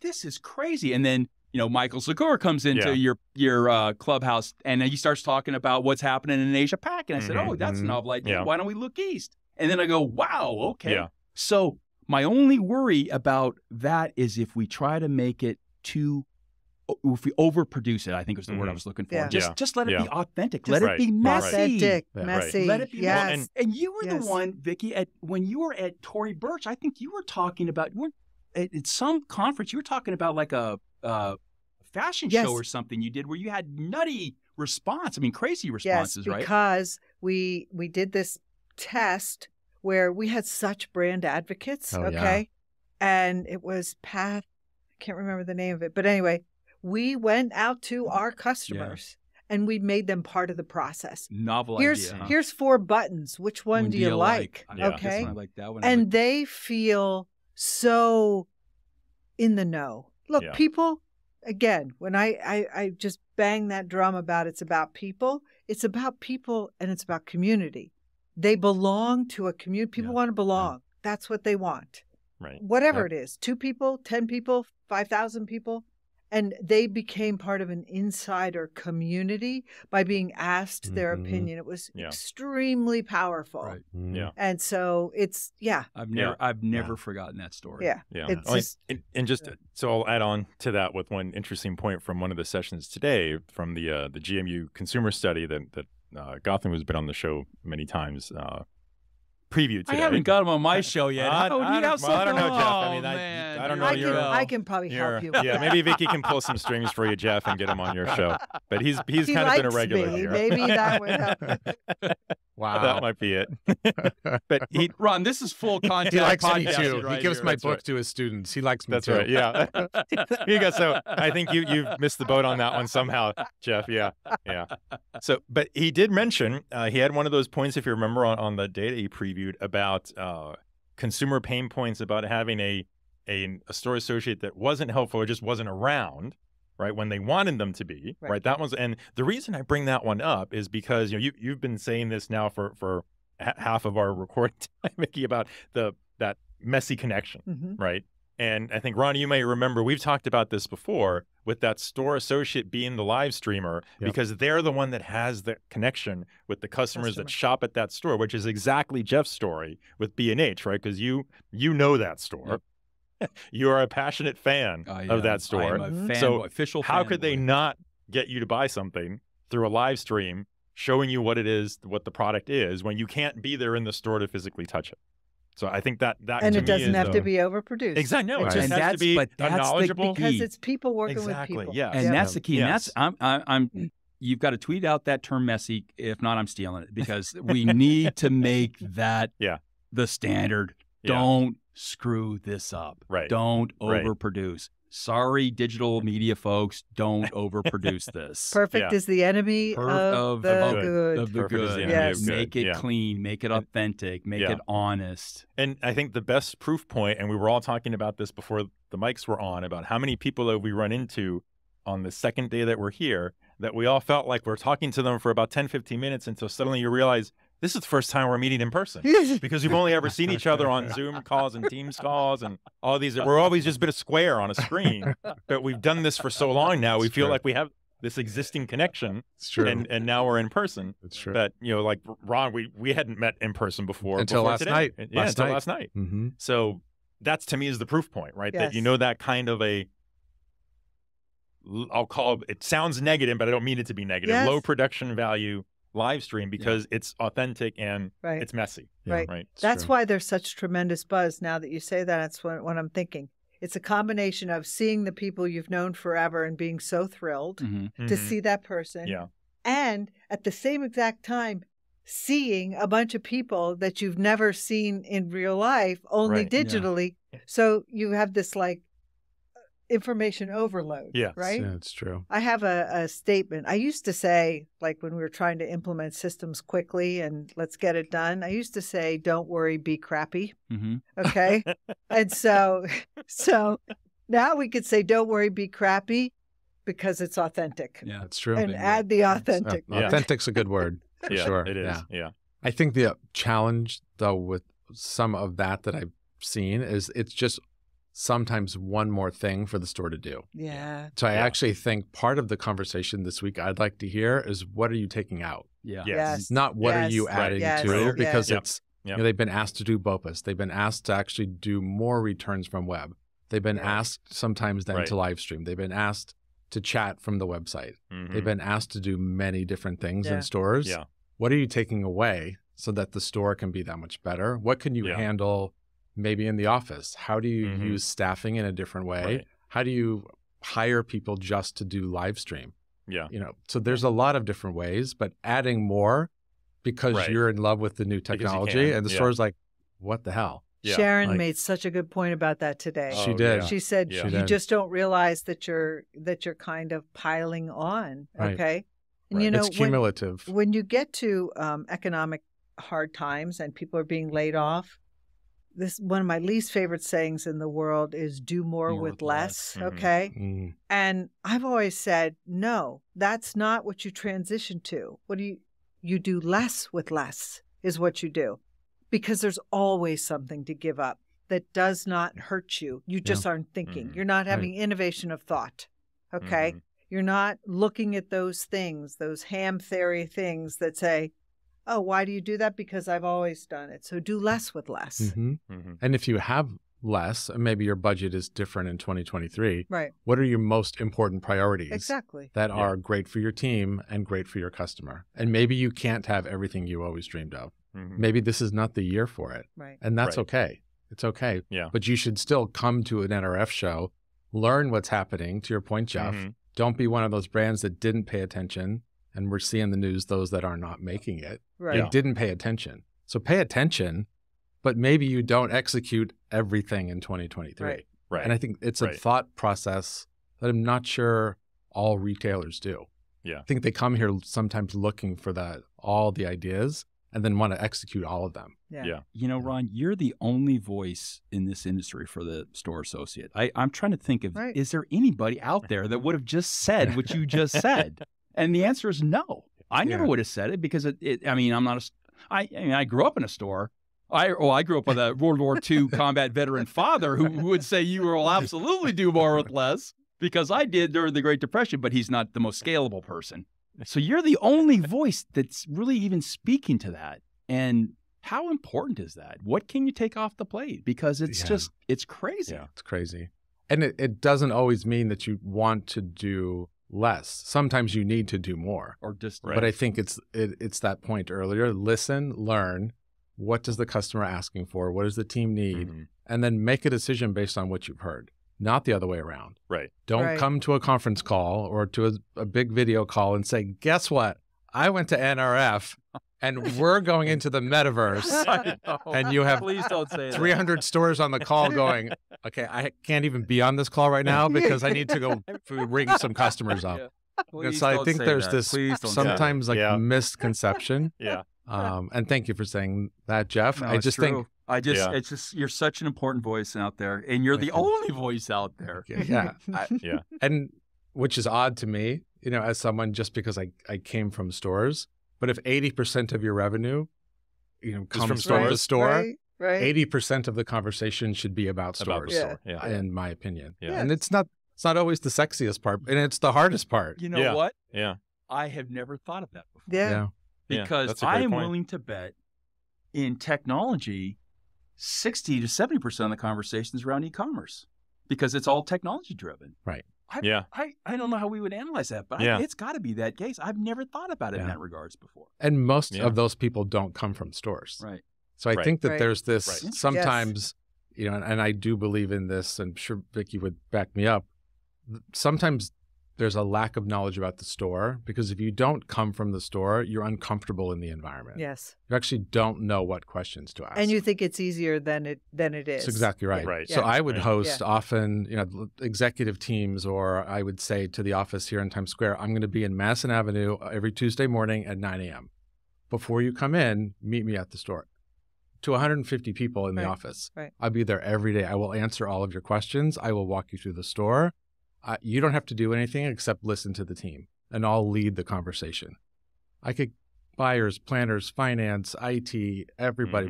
this is crazy. And then, Michael Segura comes into your clubhouse and he starts talking about what's happening in Asia Pac. And I said, oh, that's a novel idea. Why don't we look east? And then I go, wow, okay. Yeah. So my only worry about that is if we try to make it if we overproduce it, I think was the word I was looking for. Just let it be authentic. Let it be messy. Messy. Let it be messy. And you were the one, Vicki, when you were at Tory Burch, I think you were talking about, at some conference, you were talking about like a fashion show or something you did where you had nutty response. I mean, crazy responses, right? Because we did this test where we had such brand advocates, and it was Path, I can't remember the name of it, but anyway, we went out to our customers and we made them part of the process. Novel idea. Here's 4 buttons. Which one do you like? Okay. I like that one. And they feel so in the know. Look, people, again, when I just bang that drum about it's about people and it's about community. They belong to a community. People want to belong. That's what they want. Right. Whatever it is, 2 people, 10 people, 5,000 people. And they became part of an insider community by being asked their opinion. It was extremely powerful. Right. Yeah. And so it's, I've never forgotten that story. Yeah. It's so I'll add on to that with one interesting point from one of the sessions today from the GMU consumer study that Gotham has been on the show many times. Preview today. I haven't got him on my show yet. I don't know, Jeff. I mean, I don't know. I can probably help you. Yeah, maybe Vicki can pull some strings for you, Jeff, and get him on your show. But he's kind of been a regular here. Maybe that would help. Wow, that might be it. But Ron, this is full content. He likes me too. Right he gives here. my book to his students. He likes me That's too. right. Yeah. You go. So I think you've missed the boat on that one somehow, Jeff. Yeah. So, but he did mention he had one of those points, if you remember, on the data he previewed about consumer pain points about having a store associate that wasn't helpful or just wasn't around, right, when they wanted them to be, right? That was, and the reason I bring that one up is because you've been saying this now for half of our recording time, Mickey, about that messy connection, right? And I think, Ronnie, you may remember we've talked about this before with that store associate being the live streamer because they're the one that has the connection with the customers that shop at that store, which is exactly Jeff's story with B&H, right? Because you know that store. You are a passionate fan of that store. I am a official how could they not get you to buy something through a live stream showing you what it is, what the product is, when you can't be there in the store to physically touch it? So I think that and it doesn't have to be overproduced. Exactly. No, it just has to be knowledgeable. Because it's people working with people. Yeah. And that's the key. And that's I'm you've got to tweet out that term messy. If not, I'm stealing it because we need to make that the standard. Don't screw this up. Right. Don't overproduce. Sorry, digital media folks, don't overproduce this. Perfect is the enemy of the good. Of the good. Yes. Make it clean, make it authentic, make it honest. And I think the best proof point, and we were all talking about this before the mics were on, about how many people have we run into on the second day that we're here, that we all felt like we're talking to them for about 10, 15 minutes until suddenly you realize, this is the first time we're meeting in person because we've only ever seen each other on Zoom calls and Teams calls and all these. We're always just been a square on a screen, but we've done this for so long now. We feel like we have this existing connection. It's true. And now we're in person. It's true. But, like Ron, we hadn't met in person before. Until last night. Until last night. Mm-hmm. So that's, to me, is the proof point, right? Yes. That that kind of I'll call it sounds negative, but I don't mean it to be negative. Yes. Low production value live stream because it's authentic and it's messy. Right. That's why there's such tremendous buzz. Now that you say that, that's what I'm thinking. It's a combination of seeing the people you've known forever and being so thrilled to see that person. Yeah. And at the same exact time, seeing a bunch of people that you've never seen in real life, only Right, digitally. So you have this like information overload, Yes. right? Yeah, it's true. I have a statement. I used to say, like when we were trying to implement systems quickly and let's get it done, I used to say, don't worry, be crappy. Mm-hmm. Okay. And so now we could say, don't worry, be crappy because it's authentic. Yeah, That's true. And add the authentic. Authentic's a good word. For Yeah, sure. it is. Yeah. Yeah. I think the challenge, though, with some of that I've seen is it's just sometimes one more thing for the store to do. Yeah. So I actually think part of the conversation this week I'd like to hear is what are you taking out? Yeah. Yes. Not what are Yes. you Right. adding Yes. to, Right. because Yep. it's Yep. they've been asked to do BOPUS. They've been asked to actually do more returns from web. They've been asked sometimes then to live stream. They've been asked to chat from the website. Mhm. They've been asked to do many different things in stores. Yeah. What are you taking away so that the store can be that much better? What can you handle maybe in the office? How do you use staffing in a different way? Right. How do you hire people just to do live stream? Yeah. So there's a lot of different ways, but adding more because you're in love with the new technology and the store's like, what the hell? Yeah. Sharon made such a good point about that today. She did. yeah. She said Yeah. you She did. just don't realize that you're kind of piling on. Right. Okay. And Right. you know, It's cumulative. when you get to economic hard times and people are being laid off, this one of my least favorite sayings in the world is do more with less. Mhm. Okay. Mm. And I've always said, no, that's not what you transition to. What do you do less with less is what you do, because there's always something to give up that does not hurt you. You just aren't thinking. Mhm. You're not having innovation of thought. Okay. Mhm. You're not looking at those things, those ham theory things that say, oh, why do you do that? Because I've always done it. So do less with less. hmm Mhm. And if you have less, and maybe your budget is different in 2023, Right. what are your most important priorities Exactly. that are great for your team and great for your customer? And maybe you can't have everything you always dreamed of. Mhm. Maybe this is not the year for it. Right. And that's Right. okay. It's okay. Yeah. But you should still come to an NRF show, learn what's happening, to your point, Jeff. Mhm. Don't be one of those brands that didn't pay attention. And we're seeing the news, those that are not making it. Right. They didn't pay attention. So pay attention, but maybe you don't execute everything in 2023. Right. Right. And I think it's a Right. thought process that I'm not sure all retailers do. Yeah. I think they come here sometimes looking for all the ideas and then want to execute all of them. Yeah. Yeah. You know, Ron, you're the only voice in this industry for the store associate. I'm trying to think of, Right. is there anybody out there that would have just said what you just said? And the answer is no. I never would have said it because I grew up in a store. I grew up with a World War II combat veteran father who would say you will absolutely do more with less, because I did during the Great Depression, but he's not the most scalable person. So you're the only voice that's really even speaking to that. And how important is that? What can you take off the plate? Because it's it's crazy. Yeah, it's crazy. And it doesn't always mean that you want to do less. Sometimes you need to do more. Or just But I think it's that point earlier. Listen, learn. What does the customer asking for? What does the team need? Mhm. And then make a decision based on what you've heard, not the other way around. Right. Don't Right. come to a conference call or to a big video call and say, guess what? I went to NRF and we're going into the metaverse. And you have Please don't say 300 stores on the call going, okay, I can't even be on this call right now because I need to go ring some customers up. So I think there's this sometimes misconception. Yeah. And thank you for saying that, Jeff. No, I it's just true. think, it's just, you're such an important voice out there, and you're the only voice out there. yeah. Yeah. And which is odd to me, as someone, just because I came from stores, but if 80% of your revenue, comes from from the stores. store, Right. 80% of the conversation should be about About the stores, store. Yeah. in my opinion. Yeah. And it's not always the sexiest part, and it's the hardest part. You know Yeah. what? Yeah. I have never thought of that before. Yeah. Yeah, Because that's a great I am point. willing to bet in technology, 60 to 70% of the conversation is around e-commerce, because it's all technology driven. Right. I don't know how we would analyze that, but Yeah. it's got to be that case. I've never thought about it in Yeah. that regards before. And most Yeah. of those people don't come from stores. Right. So I Right. think that Right. there's this Right. sometimes, and I do believe in this, and I'm sure Vicky would back me up. Sometimes there's a lack of knowledge about the store, because if you don't come from the store, you're uncomfortable in the environment. Yes. You actually don't know what questions to ask. And you think it's easier than it is. That's exactly right. Right. So Yeah. I would Right. host often, executive teams, or I would say to the office here in Times Square, I'm going to be in Madison Avenue every Tuesday morning at 9 a.m. Before you come in, meet me at the store. To 150 people in the office. Right. I'll be there every day. I will answer all of your questions. I will walk you through the store. You don't have to do anything except listen to the team, and I'll lead the conversation. I could buyers, planners, finance, IT, everybody,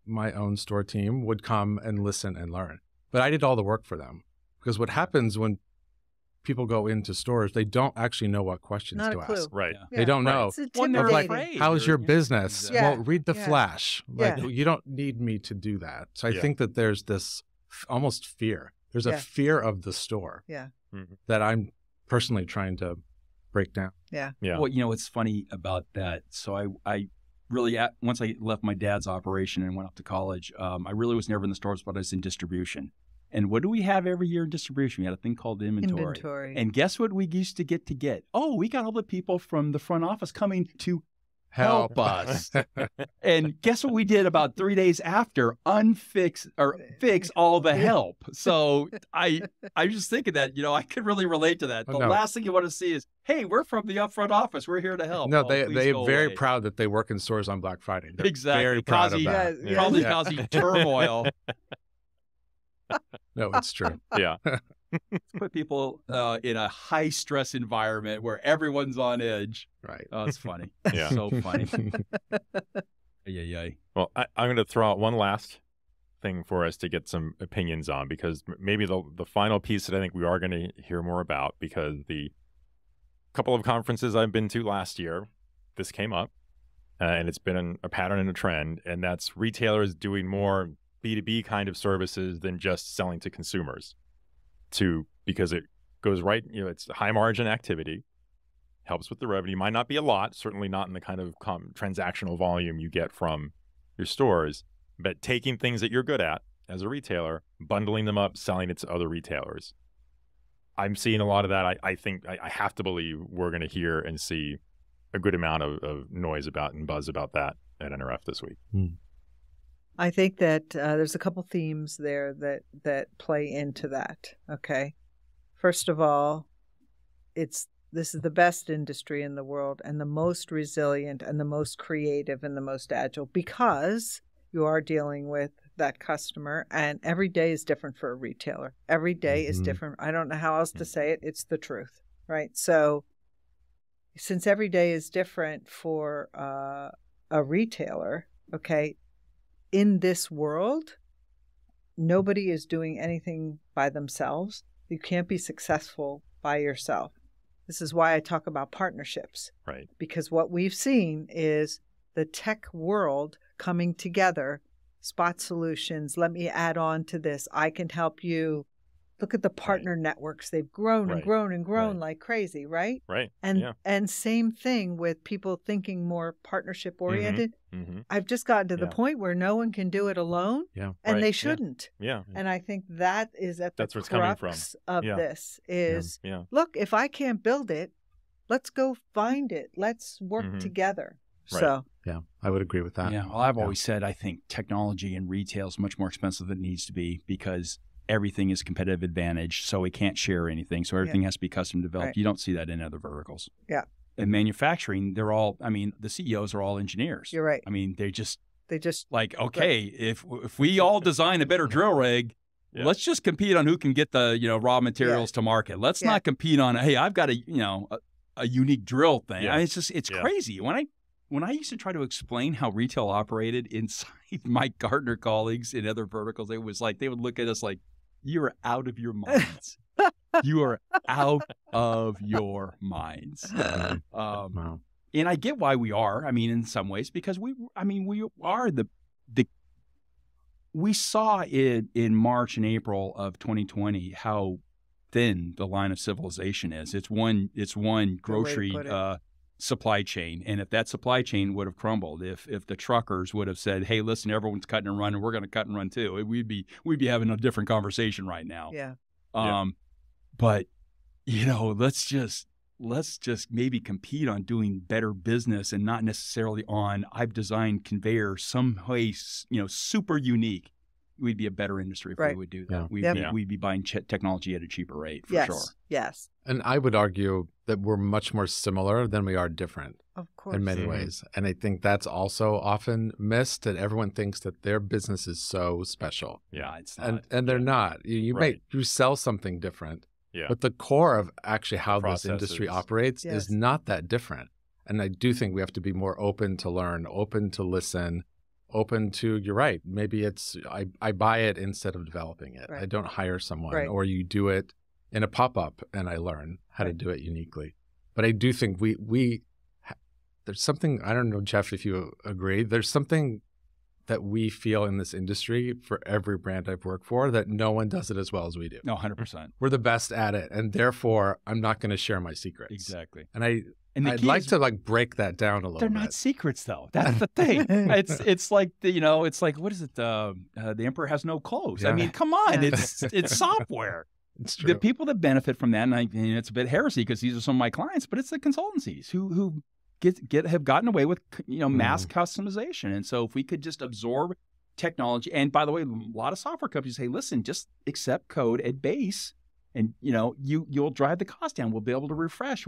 my own store team would come and listen and learn. But I did all the work for them, because what happens when people go into stores, they don't actually know what questions Not to a clue. ask. Right. They don't know. It's Well, they're intimidating. afraid. How's your Yeah. business? Yeah. Well, read the Yeah. flash. Yeah. You don't need me to do that. So I think that there's this almost fear. There's a Yeah. fear of the store Yeah. that I'm personally trying to break down. Yeah. Well, what's funny about that? So I really, once I left my dad's operation and went off to college, I really was never in the stores, but I was in distribution. And what do we have every year in distribution? We had a thing called inventory. And guess what we used to get? Oh, we got all the people from the front office coming to help us. And guess what we did about 3 days after? Fix all the help. So I was just thinking that, I could really relate to that. The last thing you want to see is, hey, we're from the upfront office. We're here to help. No, they're very proud that they work in stores on Black Friday. They're exactly. very proud of that. Probably causing turmoil. No, it's true. Yeah. Put people in a high stress environment where everyone's on edge. Right. Oh, it's funny. Yeah. So funny. Yeah. Well, I'm going to throw out one last thing for us to get some opinions on, because maybe the final piece that I think we are going to hear more about, because the couple of conferences I've been to last year, this came up, and it's been a pattern and a trend, and that's retailers doing more B2B kind of services than just selling to consumers, because it goes right, it's high margin activity, helps with the revenue, might not be a lot, certainly not in the kind of transactional volume you get from your stores, but taking things that you're good at as a retailer, bundling them up, selling it to other retailers. I'm seeing a lot of that. I think I have to believe we're going to hear and see a good amount of noise about and buzz about that at NRF this week. I think that there's a couple themes there that play into that. Okay. First of all, this is the best industry in the world, and the most resilient and the most creative and the most agile, because you are dealing with that customer, and every day is different for a retailer. Every day is different. I don't know how else to say it. It's the truth, right? So since every day is different for a retailer, okay, in this world, nobody is doing anything by themselves. You can't be successful by yourself. This is why I talk about partnerships. Right. Because what we've seen is the tech world coming together, spot solutions. Let me add on to this. I can help you. Look at the partner networks. They've grown and grown and grown like crazy, right? Right. And same thing with people thinking more partnership oriented. I've just gotten to the point where no one can do it alone, and they shouldn't. Yeah. And I think that is at the crux of this is, look, if I can't build it, let's go find it. Let's work together. Right. So Yeah, I would agree with that. Yeah. Well, I've always said I think technology in retail is much more expensive than it needs to be, because everything is competitive advantage, so we can't share anything. So everything has to be custom developed. Right. You don't see that in other verticals. Yeah. In manufacturing, the CEOs are all engineers. You're right. They just like, okay, if we all design a better drill rig, let's just compete on who can get the raw materials to market. Let's not compete on, hey, I've got a unique drill thing. Yeah. I mean, it's crazy. When I used to try to explain how retail operated inside my Gartner colleagues in other verticals, it was like they would look at us like, you are out of your minds. You are out of your minds. Wow. And I get why we are. In some ways, because we are we saw it in March and April of 2020 how thin the line of civilization is. It's one grocery supply chain, and if that supply chain would have crumbled, if the truckers would have said, "Hey, listen, everyone's cutting and running, we're going to cut and run too," we'd be having a different conversation right now. Yeah. But let's just maybe compete on doing better business and not necessarily on I've designed conveyor some way, super unique. We'd be a better industry if we would do that. Yeah. We'd be buying technology at a cheaper rate, for sure. Yes. And I would argue that we're much more similar than we are different. Of course. In many ways. And I think that's also often missed, that everyone thinks that their business is so special. Yeah, it's not. And they're not. You sell something different. Yeah. But the core of actually how this Processes. industry operates is not that different. And I do think we have to be more open to learn, open to listen, open to, you're right, maybe it's I buy it instead of developing it. Right. I don't hire someone, Right. or you do it in a pop-up and I learn how to do it uniquely. But I do think there's something, I don't know, Jeff, if you agree, there's something that we feel in this industry for every brand I've worked for that no one does it as well as we do. No, 100%. We're the best at it, and therefore I'm not going to share my secrets. Exactly. And the I'd key like is- to break that down a little They're bit. not secrets, though. That's the thing. It's like it's like, what is it? The emperor has no clothes. I Yeah. mean, come on, it's software. It's true. The people that benefit from that, and it's a bit heresy because these are some of my clients, but it's the consultancies who have gotten away with mass customization. And so if we could just absorb technology, and by the way, a lot of software companies say, listen, just accept code at base, and you'll drive the cost down. We'll be able to refresh.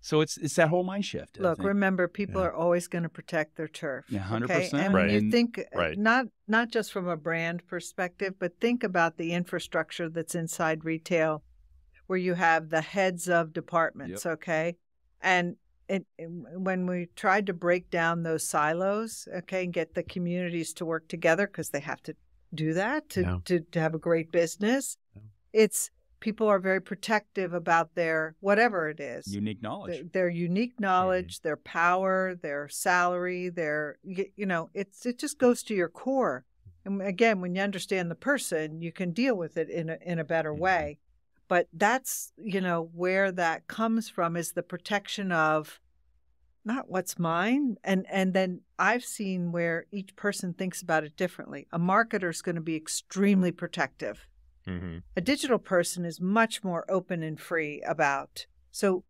So it's that whole mind shift. I Look, think. remember, people are always going to protect their turf. Yeah, 100%. Okay? And Right. when you think, Right. not just from a brand perspective, but think about the infrastructure that's inside retail, where you have the heads of departments, okay? And when we tried to break down those silos, okay, and get the communities to work together, because they have to do that to have a great business, people are very protective about their whatever it is. Unique knowledge. Their unique knowledge, their power, their salary, it just goes to your core. And again, when you understand the person, you can deal with it in a better way. But that's, where that comes from, is the protection of not what's mine. And then I've seen where each person thinks about it differently. A marketer is going to be extremely protective. Mm-hmm. A digital person is much more open and free about. So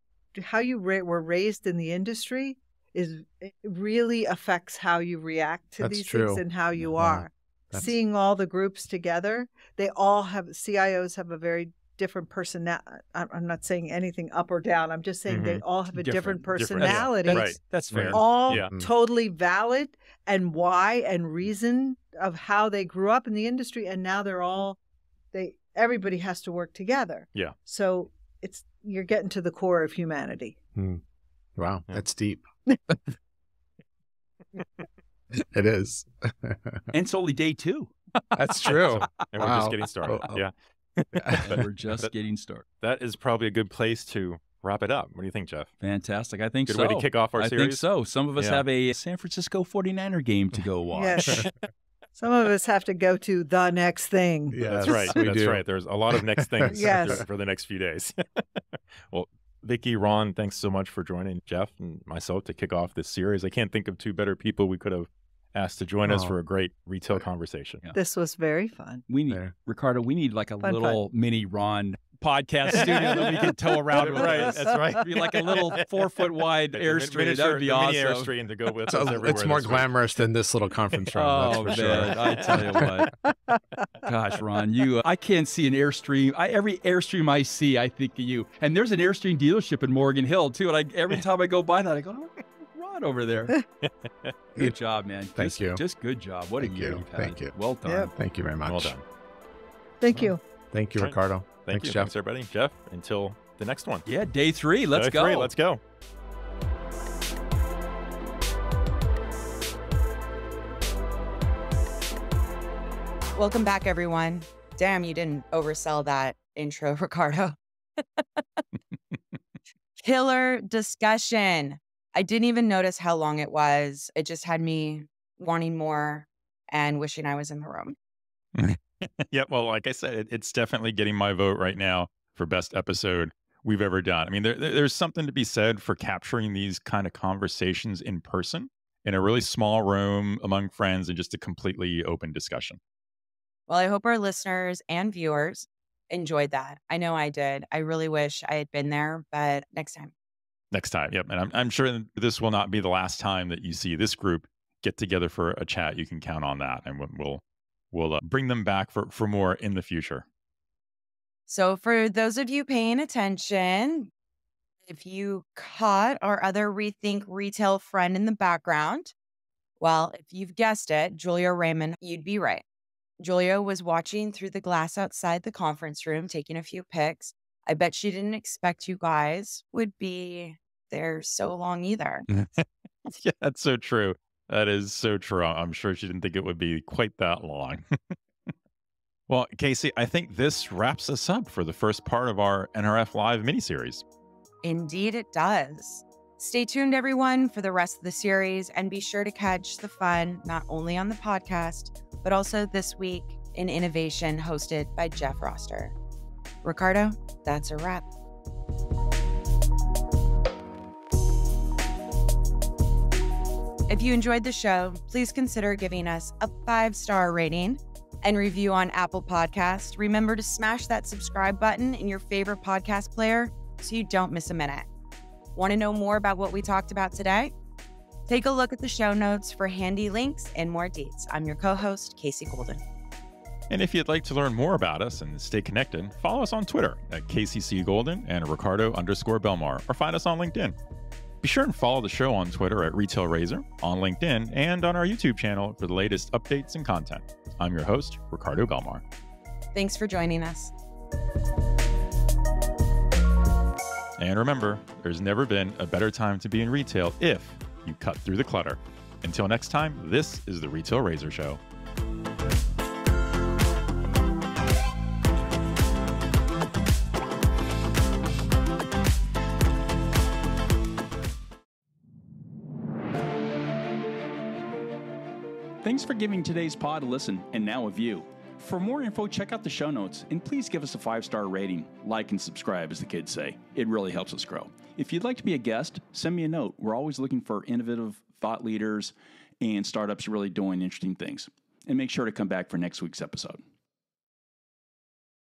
how you were raised in the industry it really affects how you react to these things and how you are. Seeing all the groups together, CIOs have a very different personality. I'm not saying anything up or down. I'm just saying they all have a different personality. Right. That's fair. All totally valid, and why and reason of how they grew up in the industry, and now everybody has to work together. Yeah. So you're getting to the core of humanity. Wow, that's deep. It is. And it's only day 2. That's true. And we're just getting started. Yeah. We're just getting started. That is probably a good place to wrap it up. What do you think, Jeff? Fantastic. I think Good so. way to kick off our I series? think so. Some of us have a San Francisco 49er game to go watch. Yes. Some of us have to go to the next thing. Yeah, That's right. That's right. There's a lot of next things Yes. for the next few days. Well, Vicki, Ron, thanks so much for joining Jeff and myself to kick off this series. I can't think of 2 better people we could have asked to join us for a great retail conversation. Yeah. This was very fun. We need, Ricardo, we need like a little mini Ron podcast studio that we can tow around with. Right, that's right. Be like a little 4-foot wide Airstream. That would be awesome. Airstream to go with us everywhere. It's more this week. glamorous than this little conference room. Oh, that's for man, sure. I tell you what. Gosh, Ron, I can't see an Airstream. Every Airstream I see, I think of you. And there's an Airstream dealership in Morgan Hill, too. And every time I go by that, I go, oh, Ron over there. Good job, man. Thank you. Just good job. What Thank a year you. you've had. Thank you. Well done. Yep. Thank you very much. Well done. Thank you. Thank you, Right. Ricardo. Thanks, Jeff. Thanks, everybody. Jeff, until the next one. Yeah, day 3. Let's Day go. 3, let's go. Welcome back, everyone. Damn, you didn't oversell that intro, Ricardo. Killer discussion. I didn't even notice how long it was. It just had me wanting more and wishing I was in the room. Yeah, well, like I said, it's definitely getting my vote right now for best episode we've ever done. I mean, there's something to be said for capturing these kind of conversations in person in a really small room among friends and just a completely open discussion. Well, I hope our listeners and viewers enjoyed that. I know I did. I really wish I had been there, but next time. Next time. Yep. And I'm sure this will not be the last time that you see this group get together for a chat. You can count on that. And we'll bring them back for more in the future. So for those of you paying attention, if you caught our other Rethink Retail friend in the background, well, if you've guessed it, Julia Raymond, you'd be right. Julia was watching through the glass outside the conference room, taking a few pics. I bet she didn't expect you guys would be there so long either. Yeah, that's so true. That is so true. I'm sure she didn't think it would be quite that long. Well, Casey, I think this wraps us up for the first part of our NRF Live miniseries. Indeed, it does. Stay tuned, everyone, for the rest of the series, and be sure to catch the fun not only on the podcast, but also This Week in Innovation, hosted by Jeff Roster. Ricardo, that's a wrap. If you enjoyed the show, please consider giving us a 5-star rating and review on Apple Podcasts. Remember to smash that subscribe button in your favorite podcast player so you don't miss a minute. Want to know more about what we talked about today? Take a look at the show notes for handy links and more deets. I'm your co-host, Casey Golden. And if you'd like to learn more about us and stay connected, follow us on Twitter at KCC and Ricardo_Belmar, or find us on LinkedIn. Be sure and follow the show on Twitter at Retail Razor, on LinkedIn, and on our YouTube channel for the latest updates and content. I'm your host, Ricardo Belmar. Thanks for joining us. And remember, there's never been a better time to be in retail if you cut through the clutter. Until next time, this is the Retail Razor Show. Thanks for giving today's pod a listen and now a view. For more info, check out the show notes and please give us a 5-star rating. Like and subscribe, as the kids say. It really helps us grow. If you'd like to be a guest, send me a note. We're always looking for innovative thought leaders and startups really doing interesting things. And make sure to come back for next week's episode.